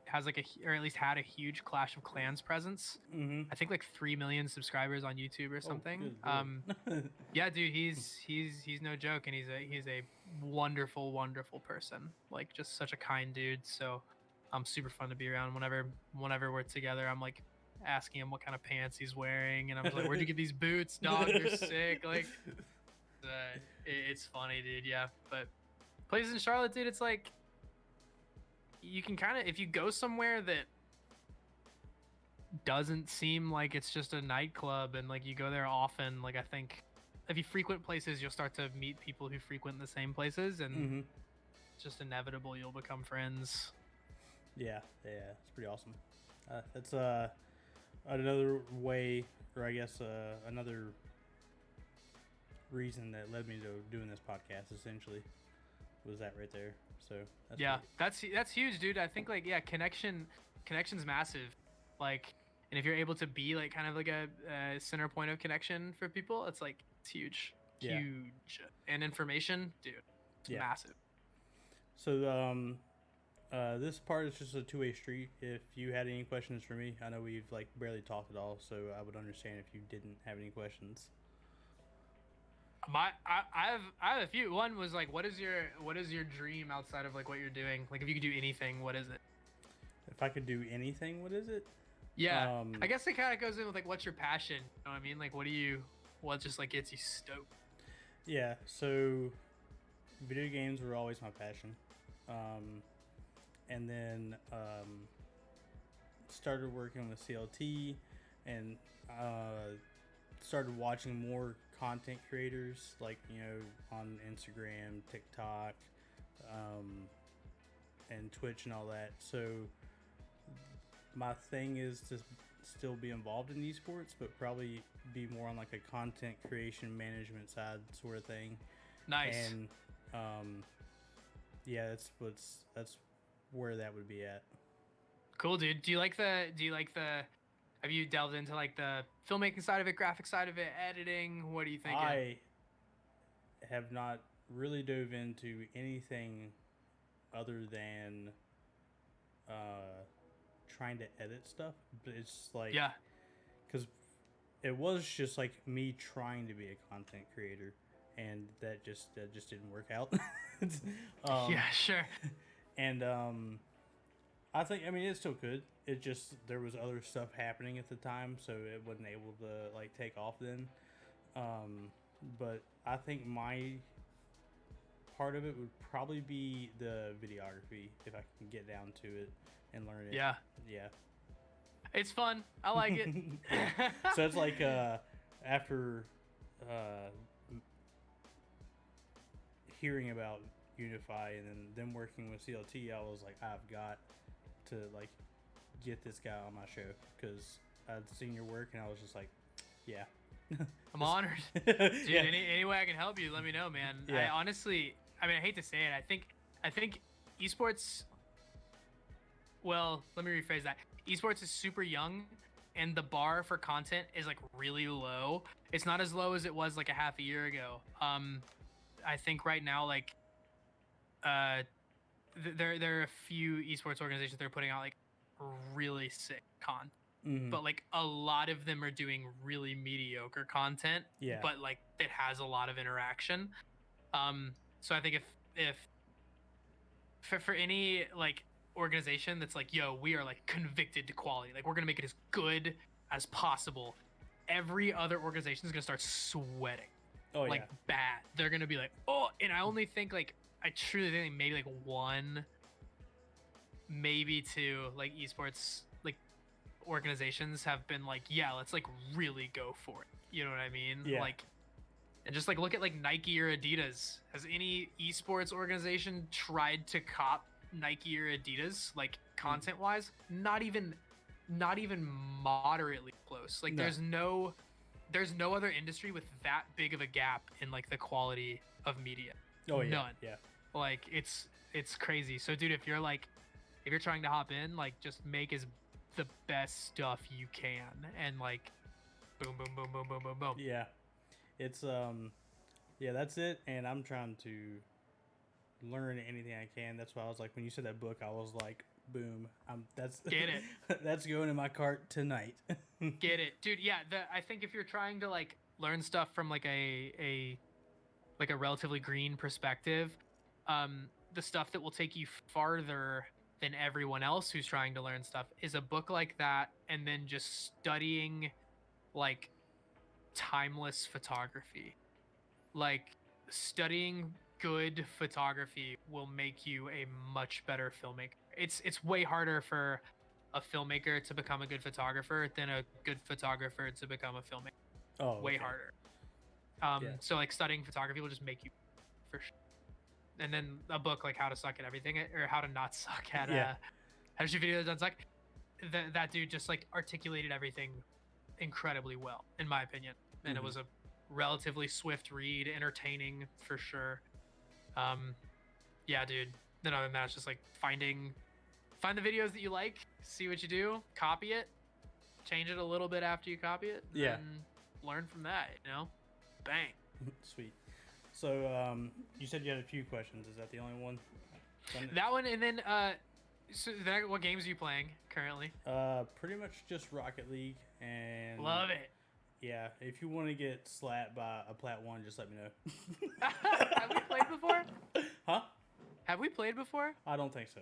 has like or at least had a huge Clash of Clans presence. I think like 3 million subscribers on YouTube or something. Yeah, dude, he's no joke, and he's a wonderful person. Like, just such a kind dude. So super fun to be around. Whenever we're together, I'm like asking him what kind of pants he's wearing, and I'm like, where'd you get these boots, dog? They're sick. Like, it's funny, dude. Yeah, but places in Charlotte, dude, it's like, you can kind of, if you go somewhere that doesn't seem like it's just a nightclub, and like you go there often, like I think if you frequent places, you'll start to meet people who frequent the same places, and it's just inevitable you'll become friends. Yeah, it's pretty awesome. That's another way, or I guess another reason that led me to doing this podcast, essentially, was that right there. So that's that's huge, dude. I think like, yeah, connection's massive. Like, and if you're able to be like kind of like a center point of connection for people, it's like, it's huge. And information, dude, it's massive. So this part is just a two-way street. If you had any questions for me, I know we've like barely talked at all, so I would understand if you didn't have any questions. I have a few. One was like, what is your dream outside of like what you're doing? Like, if you could do anything, what is it? If I could do anything, what is it? Yeah, I guess it kind of goes in with like, what's your passion? You know what I mean? Like, what just like gets you stoked? Yeah, so video games were always my passion. And then started working on the CLT, and started watching more content creators, like, on Instagram, TikTok, and Twitch and all that. So my thing is to still be involved in esports, but probably be more on like a content creation management side sort of thing. Nice. And yeah, that's where that would be at. Cool, dude. Have you delved into like the filmmaking side of it, graphic side of it, editing? What are you thinking? I have not really dove into anything other than trying to edit stuff, but it's like, Yeah. because it was just like me trying to be a content creator, and that just didn't work out. Yeah, sure. And I think, I mean, it's still good. It just, there was other stuff happening at the time, so it wasn't able to like take off then. But I think my part of it would probably be the videography, if I can get down to it and learn it. Yeah. Yeah. It's fun. I like it. So it's like after hearing about Unify and then them working with CLT, I was like, I've got to like get this guy on my show, because I'd seen your work and I was just like, yeah. I'm honored. Dude, yeah. Any way I can help you, let me know, man. Yeah. I honestly, I mean, I hate to say it. I think esports, well, let me rephrase that. Esports is super young, and the bar for content is like really low. It's not as low as it was like a half a year ago. I think right now, like, there are a few esports organizations that are putting out like really sick content. Mm-hmm. But like a lot of them are doing really mediocre content, Yeah. but like it has a lot of interaction. So I think if for any like organization that's like, yo, we are like convicted to quality, like we're gonna make it as good as possible, every other organization is gonna start sweating. Oh, like yeah. bad. They're gonna be like, oh, and I only think like, I truly think maybe like one, maybe two like esports like organizations have been like, yeah, let's like really go for it. You know what I mean? Yeah. Like, and just like look at like Nike or Adidas. Has any esports organization tried to cop Nike or Adidas like content wise? Not even moderately close. Like No. there's no other industry with that big of a gap in like the quality of media. Oh yeah. None. Yeah. Like it's crazy. So dude, if you're trying to hop in, like just make the best stuff you can, and like boom boom boom boom boom boom boom. Yeah. It's yeah, that's it. And I'm trying to learn anything I can. That's why I was like, when you said that book, I was like, boom, that's Get it. that's going in my cart tonight. Get it, dude. Yeah, I think if you're trying to like learn stuff from like a relatively green perspective, the stuff that will take you farther than everyone else who's trying to learn stuff is a book like that, and then just studying like timeless photography. Like studying good photography will make you a much better filmmaker. It's way harder for a filmmaker to become a good photographer than a good photographer to become a filmmaker. Oh, way okay. harder. Yeah. So like studying photography will just make you, for sure. And then a book like How to Suck at Everything, or How to Not Suck at How to Shoot Videos Don't Suck. That dude just like articulated everything incredibly well, in my opinion. And it was a relatively swift read, entertaining for sure. Yeah, dude. Then other than that, it's just like find the videos that you like, see what you do, copy it, change it a little bit after you copy it, and learn from that, you know? Bang. Sweet. So you said you had a few questions. Is that the only one? That one, and then so what games are you playing currently? Pretty much just Rocket League, and Love it. Yeah, if you want to get slapped by a Plat 1, just let me know. Have we played before? Huh? Have we played before? I don't think so.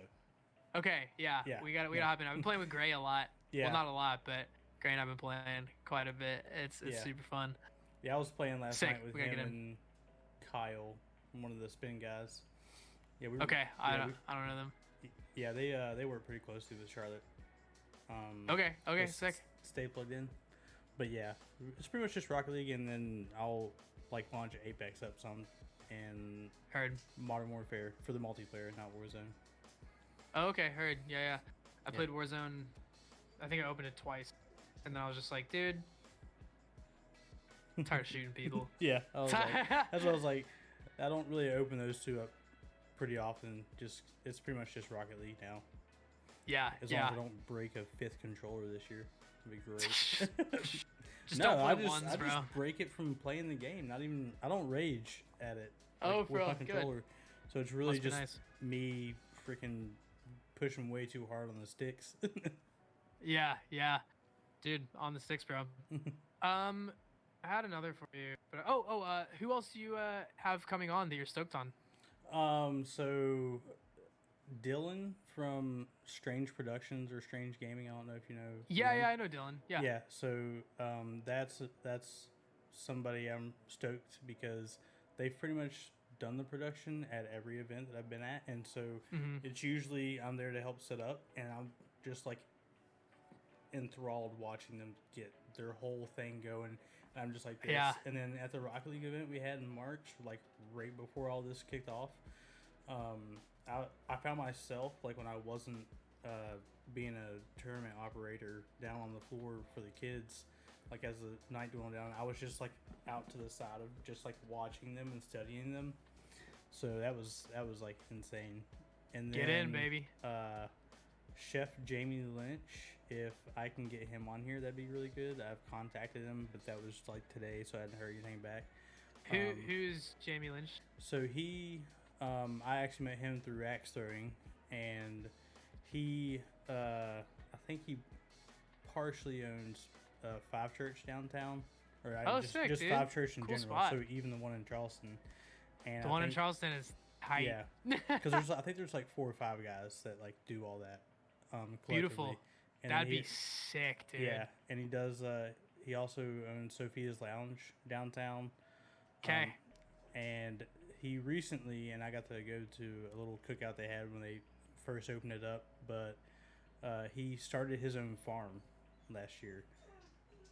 Okay, yeah. We gotta hop in. I've been playing with Gray a lot. Yeah. Well, not a lot, but Gray and I've been playing quite a bit. It's super fun. Yeah, I was playing last Sick. night with him and Kyle, one of the spin guys. Yeah, we were, okay, I don't know them. Yeah, they work pretty closely with Charlotte. Okay, sick. Stay plugged in. But yeah, it's pretty much just Rocket League, and then I'll like launch Apex up some, and Heard. Modern Warfare for the multiplayer, not Warzone. Oh, okay, heard. Yeah. I played Warzone. I think I opened it twice, and then I was just like, dude, I'm tired of shooting people. Yeah, that's what I was like. I don't really open those two up pretty often. It's pretty much just Rocket League now. Yeah, As long as I don't break a 5th controller this year, it'd be great. Just No, don't I play just ones, I bro. just break it from playing the game. Not even I don't rage at it. Oh, with bro, my good. controller. So it's really Must be just nice. me freaking pushing way too hard on the sticks. Yeah, yeah, dude, on the sticks, bro. I had another for you, but who else do you have coming on that you're stoked on? So Dylan from Strange Productions or Strange Gaming. I don't know if you know. Yeah, them. yeah, I know Dylan. Yeah. Yeah. So that's somebody I'm stoked because they've pretty much done the production at every event that I've been at, and so Mm-hmm. it's usually I'm there to help set up, and I'm just like enthralled watching them get their whole thing going. And I'm just like this. Yeah. And then at the Rocket League event we had in March, like right before all this kicked off, I found myself like when I wasn't being a tournament operator down on the floor for the kids, like as the night went down, I was just like out to the side of just like watching them and studying them. So that was like insane. And then, Get in, baby. Chef Jamie Lynch, if I can get him on here, that'd be really good. I've contacted him, but that was like today, so I hadn't heard anything back. Who's Jamie Lynch? So he, I actually met him through axe throwing, and he, I think he partially owns Five Church downtown, or Sick, just dude. Five Church in Cool general. spot. So even the one in Charleston, and The one in Charleston is tight. yeah, because I think there's like 4 or 5 guys that like do all that. Beautiful. And That'd he, be sick, dude. yeah, and he does. He also owns Sophia's Lounge downtown. Okay. And he recently, and I got to go to a little cookout they had when they first opened it up. But he started his own farm last year.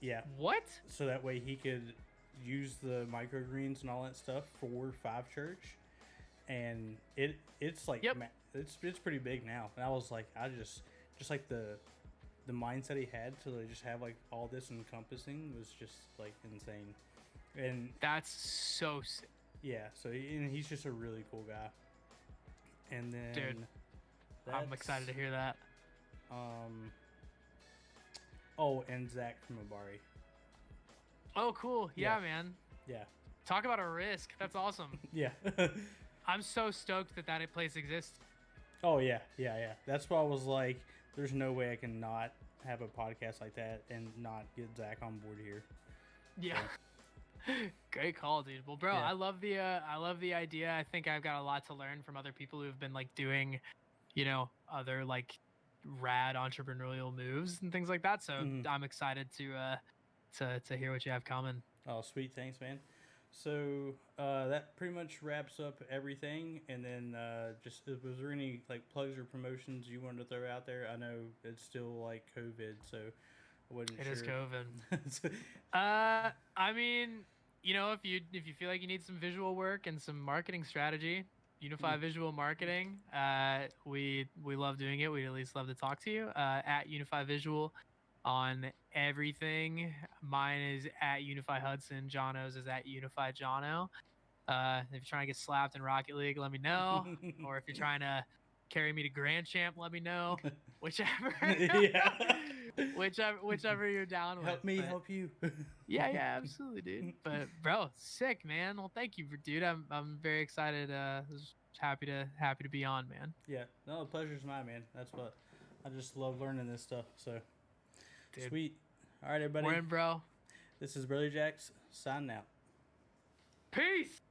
Yeah. What? So that way he could use the microgreens and all that stuff for Five Church, and it's like Yep. It's pretty big now. And I was like, I just like the mindset he had to like just have like all this encompassing was just like insane. And That's so sick. yeah, so and he's just a really cool guy. And then Dude, I'm excited to hear that. And Zach from Abari. Oh, cool. Yeah, Yeah. man. Yeah. Talk about a risk. That's awesome. Yeah. I'm so stoked that place exists. Oh yeah. That's why I was like, there's no way I can not have a podcast like that and not get Zach on board here. Yeah. Great call, dude. Well, bro, Yeah. I love the idea. I think I've got a lot to learn from other people who've been like doing, other like rad entrepreneurial moves and things like that. So I'm excited to hear what you have coming. Oh, sweet. Thanks, man. So that pretty much wraps up everything. And then just was there any like plugs or promotions you wanted to throw out there? I know it's still like COVID, so I wasn't It sure. is COVID. I mean, if you feel like you need some visual work and some marketing strategy, Unify Visual Marketing, we love doing it. We'd at least love to talk to you at Unify Visual on everything. Mine is at Unify Hudson. Jono's is at Unify Jono. If you're trying to get slapped in Rocket League, let me know. Or if you're trying to carry me to Grand Champ, let me know. Whichever. Yeah. whichever you're down with. Help me But help you. yeah, absolutely, dude. But bro, sick, man. Well, thank you, dude. I'm very excited. Happy to be on, man. Yeah. No, the pleasure's mine, man. That's what I just love learning this stuff. So Dude. sweet. All right, everybody. We're in, bro. This is Brother Jax signing out. Peace.